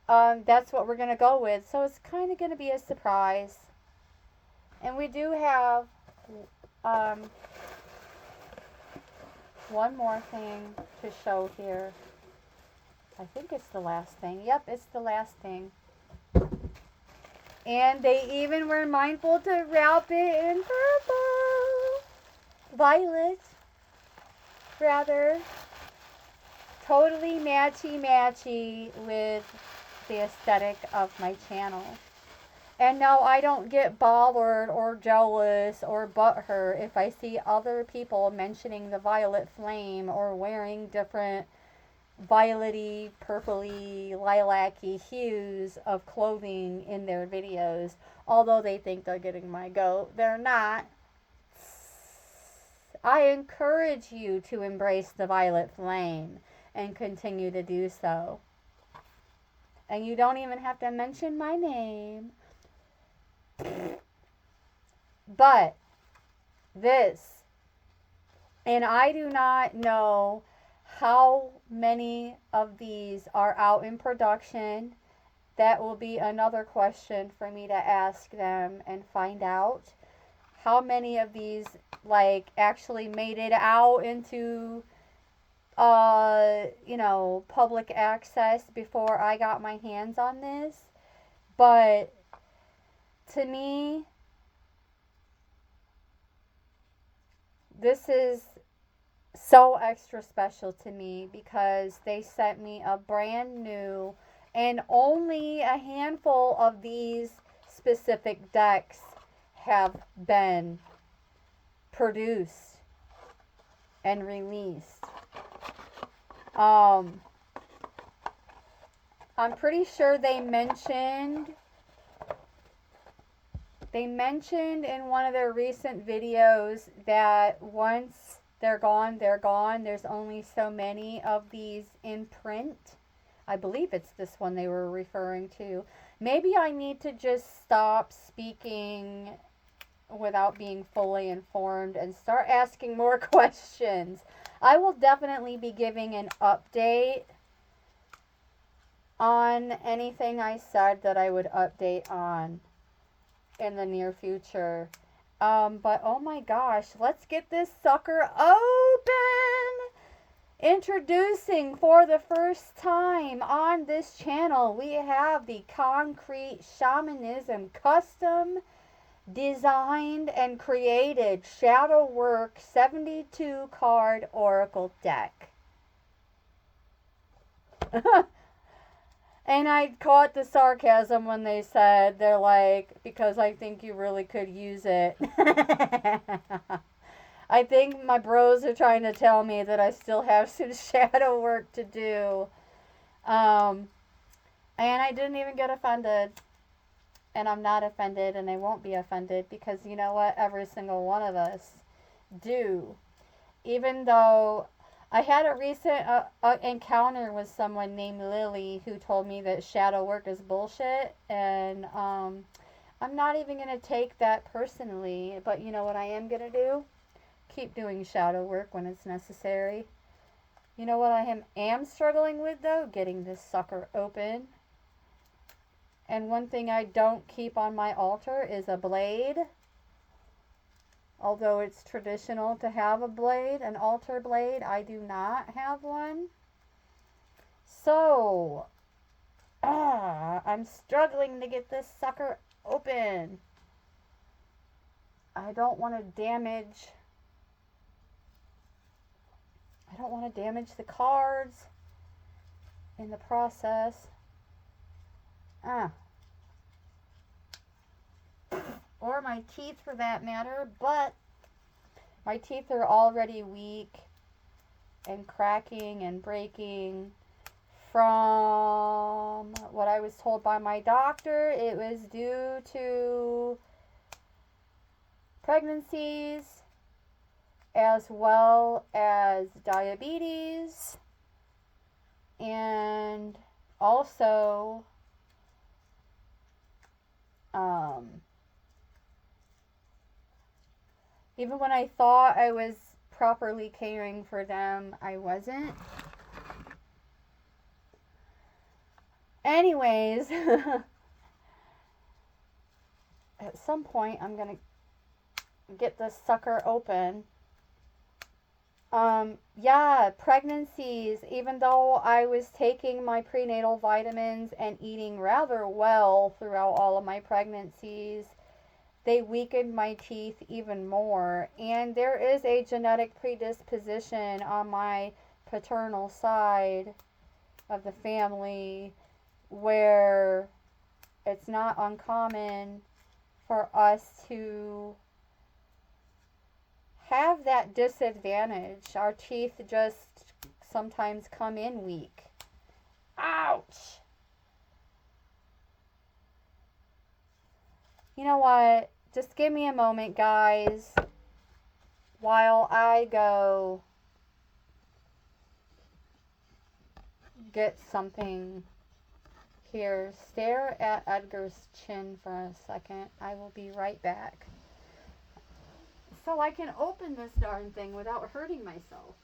That's what we're going to go with. So it's kind of going to be a surprise. And we do have one more thing to show here. I think it's the last thing. Yep, it's the last thing. And they even were mindful to wrap it in purple. Violet. Rather. Totally matchy-matchy with the aesthetic of my channel. And no, I don't get bothered or jealous or butthurt if I see other people mentioning the violet flame or wearing different violety, purpley, lilac-y hues of clothing in their videos. Although they think they're getting my goat, they're not. I encourage you to embrace the violet flame and continue to do so. And you don't even have to mention my name. But this, and I do not know how many of these are out in production. That will be another question for me to ask them and find out how many of these like actually made it out into public access before I got my hands on this. But to me, this is so extra special to me because they sent me a brand new, and only a handful of these specific decks have been produced and released. I'm pretty sure they mentioned in one of their recent videos that once they're gone, they're gone. There's only so many of these in print. I believe it's this one they were referring to. Maybe I need to just stop speaking without being fully informed and start asking more questions. I will definitely be giving an update on anything I said that I would update on in the near future. But oh my gosh, let's get this sucker open! Introducing for the first time on this channel, we have the Concrete Shamanism custom designed and created Shadow Work 72 card Oracle deck. And I caught the sarcasm when they said, they're like, because I think you really could use it. I think my bros are trying to tell me that I still have some shadow work to do. And I didn't even get offended. And I'm not offended, and I won't be offended, because you know what? Every single one of us do. Even though I had a recent encounter with someone named Lily who told me that shadow work is bullshit, and I'm not even going to take that personally. But you know what I am going to do? Keep doing shadow work when it's necessary. You know what I am struggling with, though? Getting this sucker open. And one thing I don't keep on my altar is a blade. Although it's traditional to have a blade, an altar blade, I do not have one. So, I'm struggling to get this sucker open. I don't want to damage the cards in the process. Or my teeth for that matter, but my teeth are already weak and cracking and breaking from what I was told by my doctor. It was due to pregnancies as well as diabetes, and also even when I thought I was properly caring for them, I wasn't. Anyways, at some point I'm gonna get this sucker open. Yeah, pregnancies, even though I was taking my prenatal vitamins and eating rather well throughout all of my pregnancies, they weakened my teeth even more. And there is a genetic predisposition on my paternal side of the family where it's not uncommon for us to have that disadvantage. Our teeth just sometimes come in weak. Ouch! You know what? Just give me a moment, guys, while I go get something here. Stare at Edgar's chin for a second. I will be right back. So I can open this darn thing without hurting myself.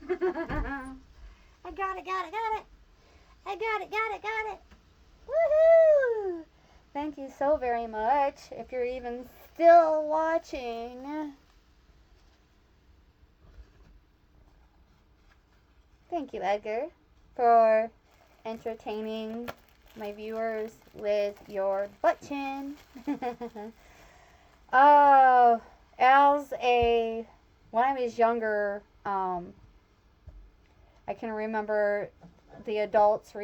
I got it. I got it. Woohoo! Thank you so very much. If you're even still watching. Thank you, Edgar, for entertaining my viewers with your butt chin. Oh, when I was younger, I can remember the adults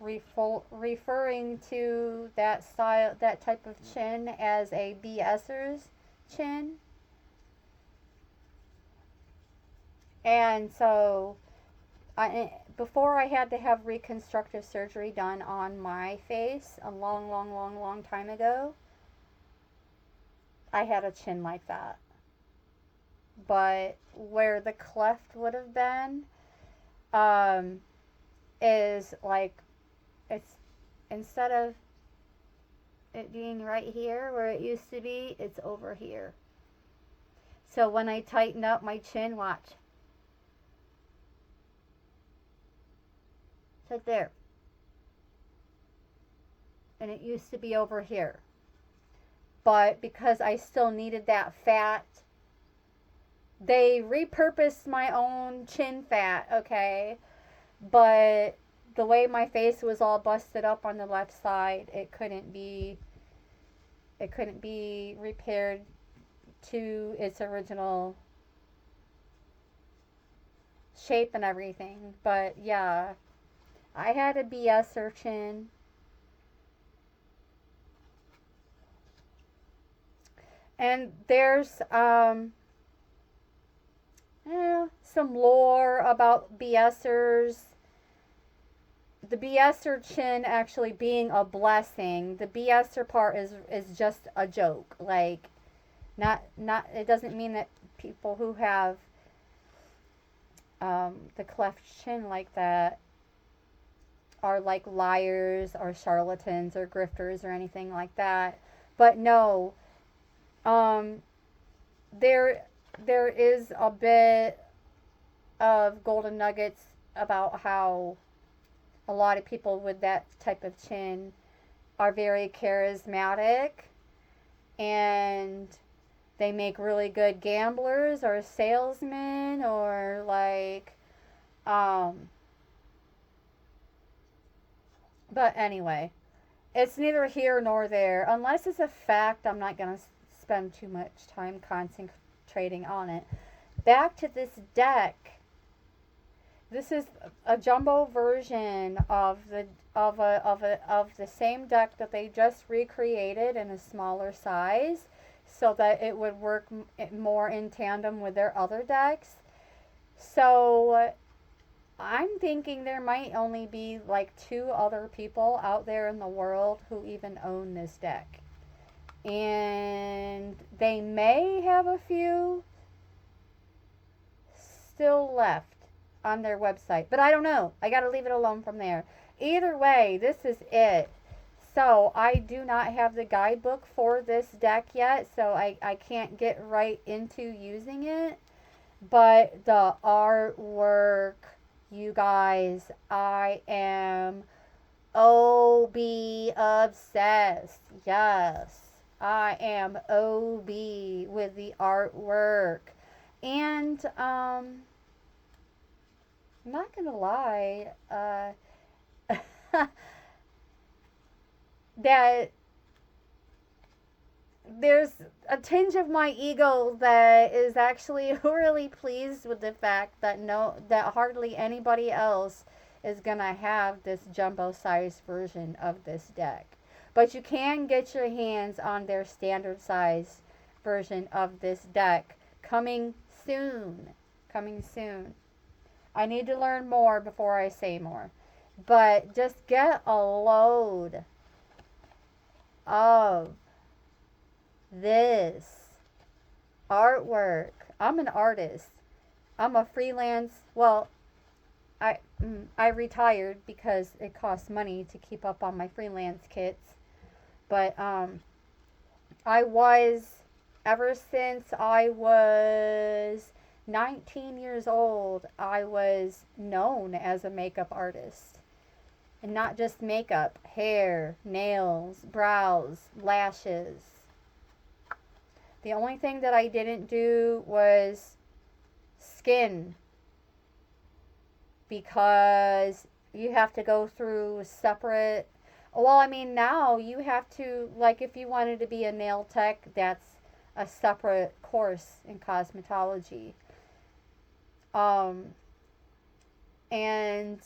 referring to that type of chin as a BSer's chin. And so, before I had to have reconstructive surgery done on my face a long time ago, I had a chin like that. But where the cleft would have been, is like, it's, instead of it being right here where it used to be, it's over here. So when I tighten up my chin, watch. It's right there. And it used to be over here. But because I still needed that fat, they repurposed my own chin fat, okay? But the way my face was all busted up on the left side, it couldn't be repaired to its original shape and everything. But yeah, I had a BSer chin. And there's some lore about BSers. The BSer chin actually being a blessing. The BSer part is just a joke. Like, not it doesn't mean that people who have the cleft chin like that are like liars or charlatans or grifters or anything like that. But no, there is a bit of golden nuggets about how a lot of people with that type of chin are very charismatic, and they make really good gamblers or salesmen, or like but anyway, it's neither here nor there. Unless it's a fact, I'm not going to spend too much time concentrating on it. Back to this deck. This is a jumbo version of the same deck that they just recreated in a smaller size, so that it would work more in tandem with their other decks. So I'm thinking there might only be like 2 other people out there in the world who even own this deck. And they may have a few still left on their website, but I don't know. I gotta leave it alone from there. Either way, this is it. So I do not have the guidebook for this deck yet, so I can't get right into using it. But the artwork, you guys, I am OB obsessed. Yes, I am OB with the artwork. And I'm not gonna lie, that there's a tinge of my ego that is actually really pleased with the fact that hardly anybody else is gonna have this jumbo size version of this deck. But you can get your hands on their standard size version of this deck coming soon. I need to learn more before I say more. But just get a load of this artwork. I'm an artist. I'm a freelance. Well, I retired because it costs money to keep up on my freelance kits. But I was, ever since I was 19 years old, I was known as a makeup artist. And not just makeup, hair, nails, brows, lashes. The only thing that I didn't do was skin, because you have to go through separate. Well, I mean, now you have to, like, if you wanted to be a nail tech, that's a separate course in cosmetology. Um, and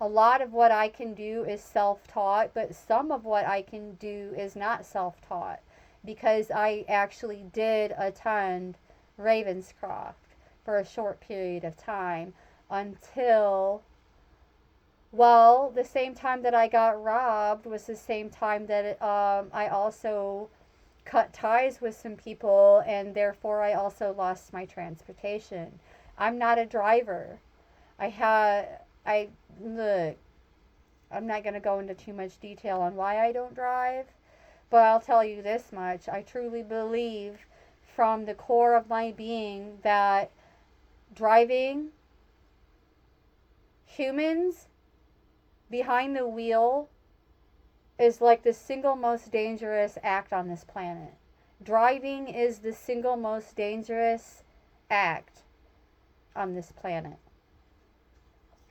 a lot of what I can do is self taught, but some of what I can do is not self taught, because I actually did attend Ravenscroft for a short period of time until, well, the same time that I got robbed was the same time that I also cut ties with some people, and therefore I also lost my transportation. I'm not a driver. I look, I'm not going to go into too much detail on why I don't drive, but I'll tell you this much. I truly believe from the core of my being that driving humans behind the wheel is like the single most dangerous act on this planet. Driving is the single most dangerous act on this planet.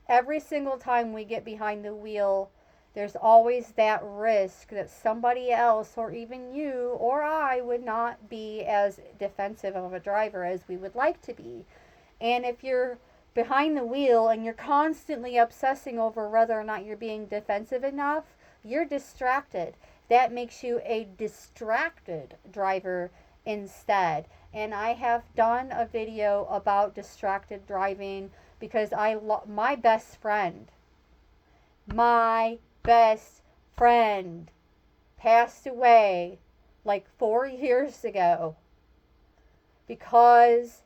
Every single time we get behind the wheel, there's always that risk that somebody else, or even you or I, would not be as defensive of a driver as we would like to be. And if you're behind the wheel and you're constantly obsessing over whether or not you're being defensive enough, you're distracted. That makes you a distracted driver instead. And I have done a video about distracted driving because my best friend passed away like 4 years ago because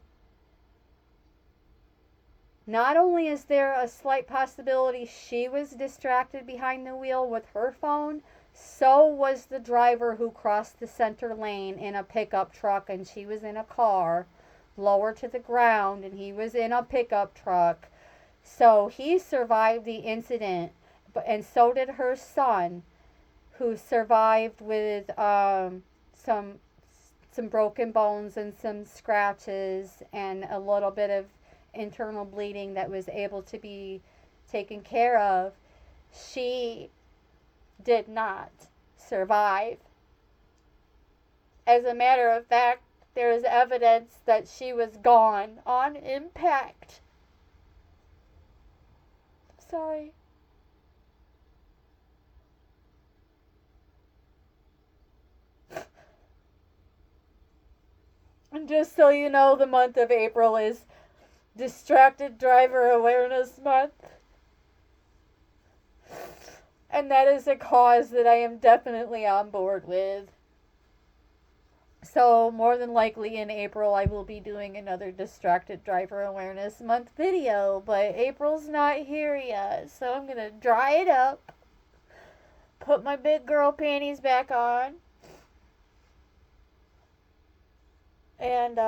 not only is there a slight possibility she was distracted behind the wheel with her phone, so was the driver who crossed the center lane in a pickup truck, and she was in a car lower to the ground, and he was in a pickup truck. So he survived the incident, and so did her son, who survived with some broken bones and some scratches and a little bit of internal bleeding that was able to be taken care of. She did not survive. As a matter of fact, there is evidence that she was gone on impact. Sorry. And just so you know, the month of April is Distracted Driver Awareness Month. And that is a cause that I am definitely on board with. So, more than likely in April, I will be doing another Distracted Driver Awareness Month video. But April's not here yet. So, I'm going to dry it up. Put my big girl panties back on. And,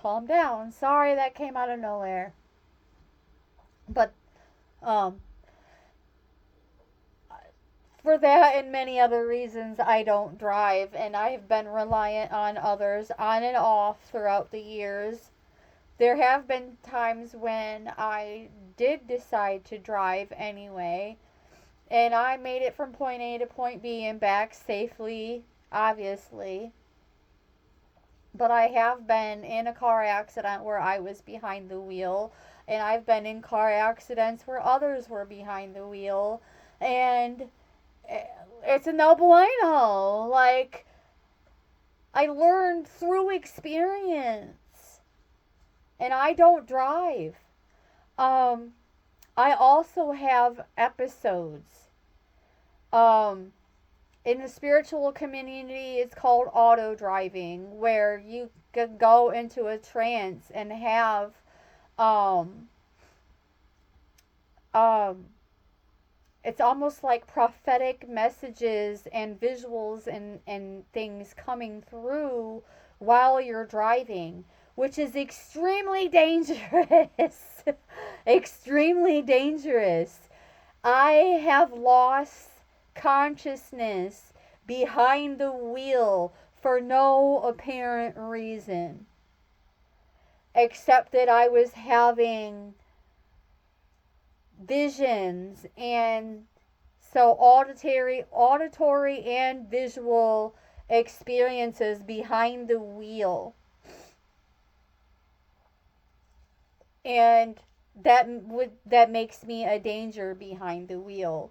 calm down. Sorry that came out of nowhere. But, for that and many other reasons, I don't drive, and I've been reliant on others on and off throughout the years. There have been times when I did decide to drive anyway, and I made it from point A to point B and back safely, obviously. But I have been in a car accident where I was behind the wheel, and I've been in car accidents where others were behind the wheel, and it's a no-bueno. Like, I learned through experience, and I don't drive. I also have episodes. In the spiritual community, it's called auto driving, where you could go into a trance and have it's almost like prophetic messages and visuals and things coming through while you're driving, which is extremely dangerous. Extremely dangerous. I have lost consciousness behind the wheel for no apparent reason, except that I was having visions, and so auditory and visual experiences behind the wheel. And that makes me a danger behind the wheel,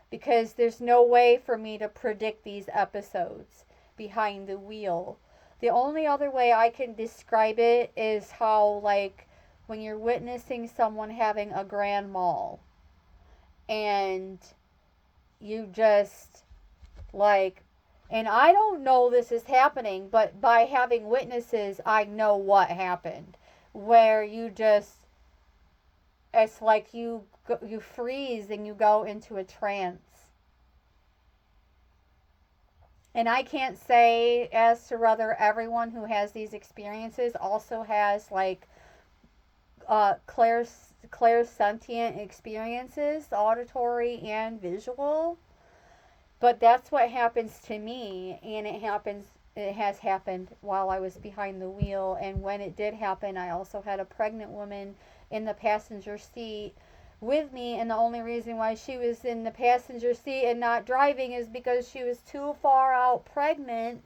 because there's no way for me to predict these episodes behind the wheel. The only other way I can describe it is how, like, when you're witnessing someone having a grand mal and you just, like, and I don't know this is happening, but by having witnesses, I know what happened. Where you just, it's like you freeze and you go into a trance. And I can't say as to whether everyone who has these experiences also has, like, clairsentient experiences, auditory and visual. But that's what happens to me, and it has happened while I was behind the wheel. And when it did happen, I also had a pregnant woman in the passenger seat with me, and the only reason why she was in the passenger seat and not driving is because she was too far out pregnant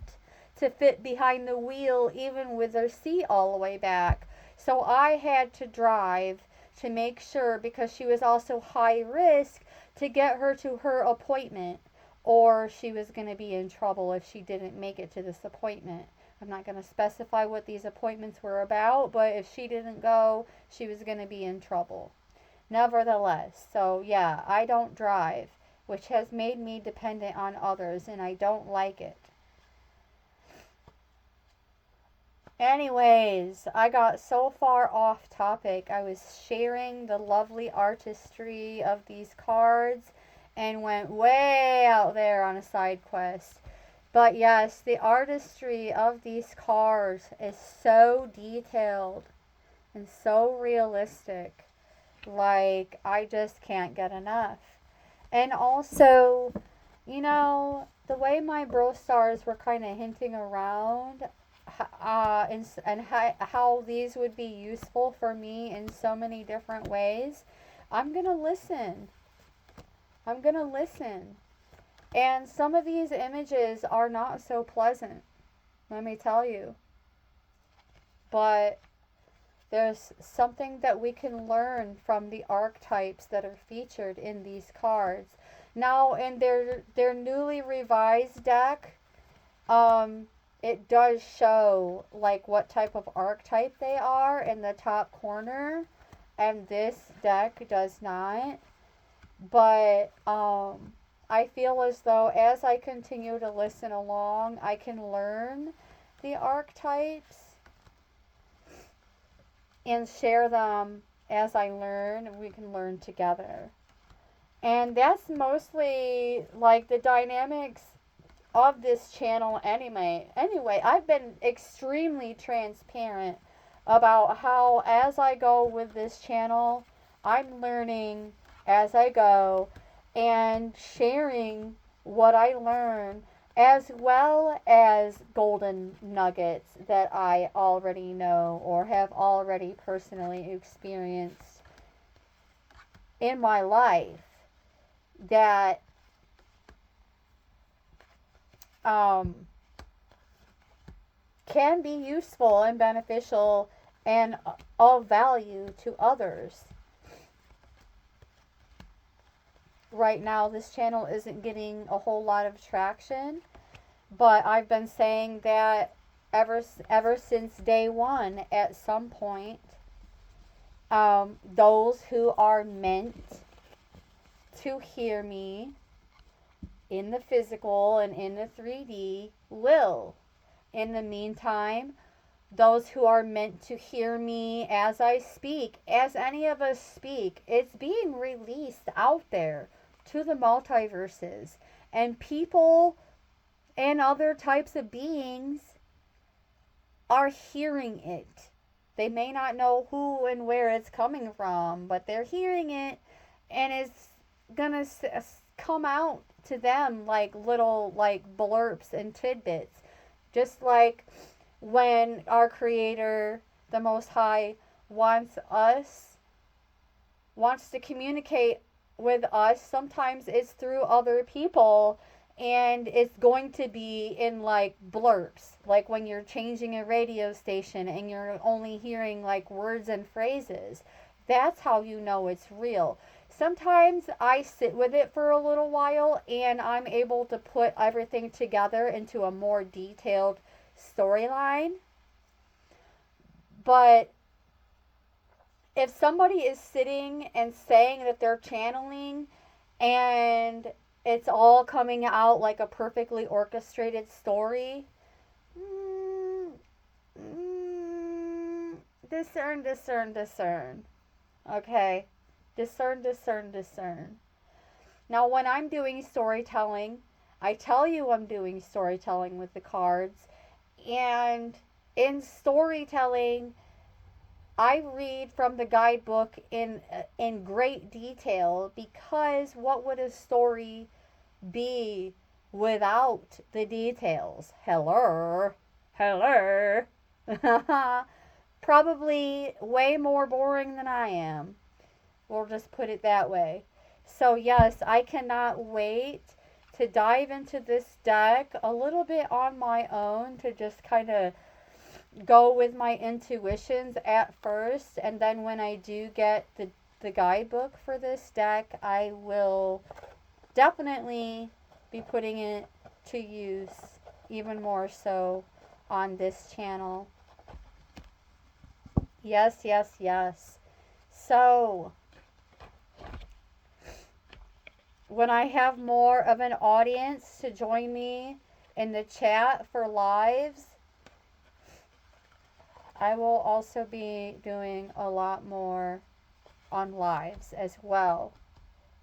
to fit behind the wheel, even with her seat all the way back. So I had to drive to make sure, because she was also high risk, to get her to her appointment, or she was going to be in trouble if she didn't make it to this appointment. I'm not going to specify what these appointments were about, but if she didn't go, she was going to be in trouble. Nevertheless, so yeah, I don't drive, which has made me dependent on others, and I don't like it. Anyways, I got so far off topic. I was sharing the lovely artistry of these cards and went way out there on a side quest. But yes, the artistry of these cards is so detailed and so realistic. Like, I just can't get enough. And also, the way my bro stars were kind of hinting around, and how these would be useful for me in so many different ways, I'm going to listen. I'm going to listen. And some of these images are not so pleasant, let me tell you. But there's something that we can learn from the archetypes that are featured in these cards. Now, in their newly revised deck, it does show, like, what type of archetype they are in the top corner, and this deck does not. But I feel as though as I continue to listen along, I can learn the archetypes and share them as I learn, and we can learn together. And that's mostly, like, the dynamics of this channel anyway. I've been extremely transparent about how, as I go with this channel, I'm learning as I go and sharing what I learn, as well as golden nuggets that I already know or have already personally experienced in my life that can be useful and beneficial and of value to others. Right now, this channel isn't getting a whole lot of traction, but I've been saying that ever since day one. At some point, those who are meant to hear me in the physical and in the 3D will. In the meantime, those who are meant to hear me as I speak, as any of us speak, it's being released out there to the multiverses, and people and other types of beings are hearing it. They may not know who and where it's coming from, but they're hearing it, and it's gonna come out to them like little like blurps and tidbits. Just like when our Creator, the Most High, wants to communicate with us, sometimes it's through other people, and it's going to be in like blurps, like when you're changing a radio station and you're only hearing like words and phrases. That's how you know it's real. Sometimes I sit with it for a little while and I'm able to put everything together into a more detailed storyline. But if somebody is sitting and saying that they're channeling and it's all coming out like a perfectly orchestrated story, discern, discern, discern. Okay? Discern, discern, discern. Now, when I'm doing storytelling, I tell you I'm doing storytelling with the cards. And in storytelling, I read from the guidebook in great detail, because what would a story be without the details? Hello. Hello. Probably way more boring than I am. We'll just put it that way. So yes, I cannot wait to dive into this deck a little bit on my own, to just kind of go with my intuitions at first, and then when I do get the guidebook for this deck, I will definitely be putting it to use even more so on this channel. Yes, yes, yes. So when I have more of an audience to join me in the chat for lives, I will also be doing a lot more on lives as well,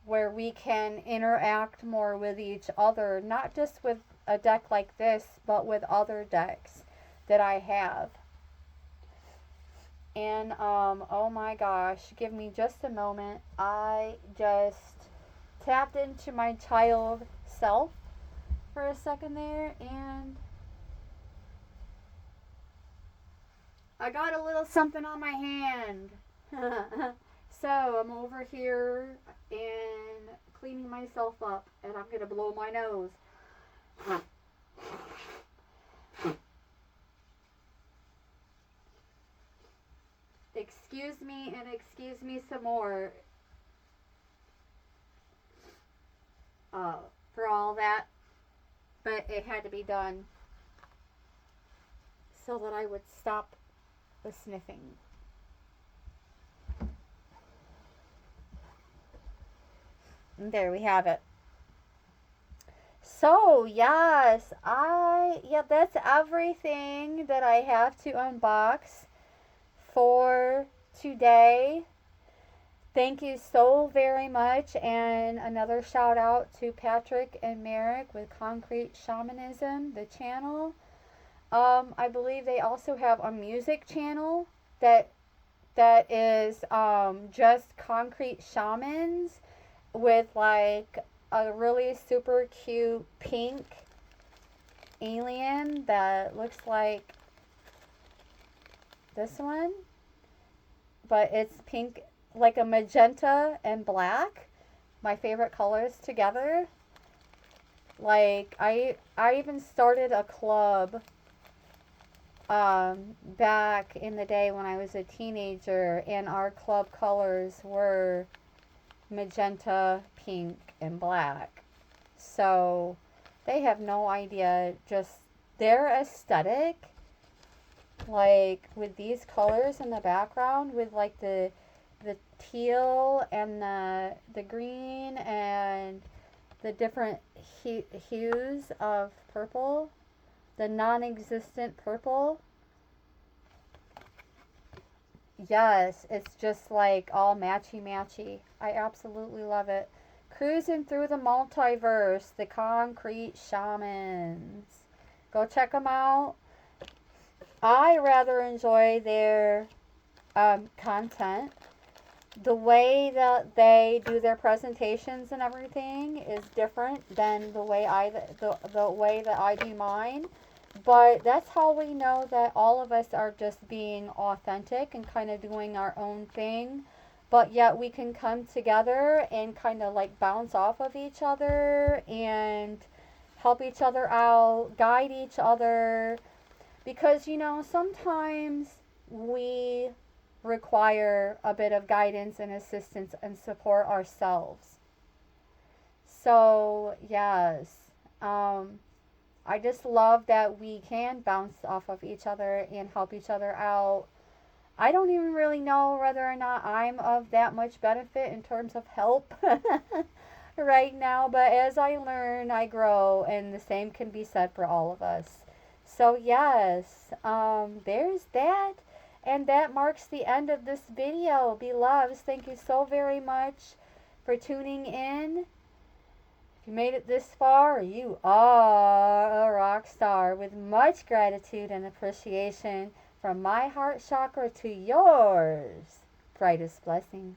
where we can interact more with each other, not just with a deck like this, but with other decks that I have. And oh my gosh, give me just a moment. I just tapped into my child self for a second there, and I got a little something on my hand. So I'm over here and cleaning myself up, and I'm gonna blow my nose. Excuse me, and excuse me some more for all that, but it had to be done so that I would stop the sniffing. And there we have it. So yes, that's everything that I have to unbox for today. Thank you so very much, and another shout out to Patrick and Merrick with Concrete Shamanism, the channel. I believe they also have a music channel that is just Concrete Shamans, with like a really super cute pink alien that looks like this one, but it's pink, like a magenta and black, my favorite colors together. Like I even started a club back in the day when I was a teenager, and our club colors were magenta, pink, and black. So they have no idea, just their aesthetic, like with these colors in the background, with like the teal and the green and the different hues of purple, the non-existent purple. Yes, it's just like all matchy-matchy. I absolutely love it. Cruising through the multiverse, the Concrete Shamans. Go check them out. I rather enjoy their content. The way that they do their presentations and everything is different than the way that I do mine. But that's how we know that all of us are just being authentic and kind of doing our own thing. But yet we can come together and kind of like bounce off of each other and help each other out, guide each other. Because, sometimes we require a bit of guidance and assistance and support ourselves. So, yes, I just love that we can bounce off of each other and help each other out. I don't even really know whether or not I'm of that much benefit in terms of help right now, but as I learn, I grow, and the same can be said for all of us. So, yes, there's that. And that marks the end of this video. Beloveds, thank you so very much for tuning in. If you made it this far, you are a rock star. With much gratitude and appreciation from my heart chakra to yours. Brightest blessings.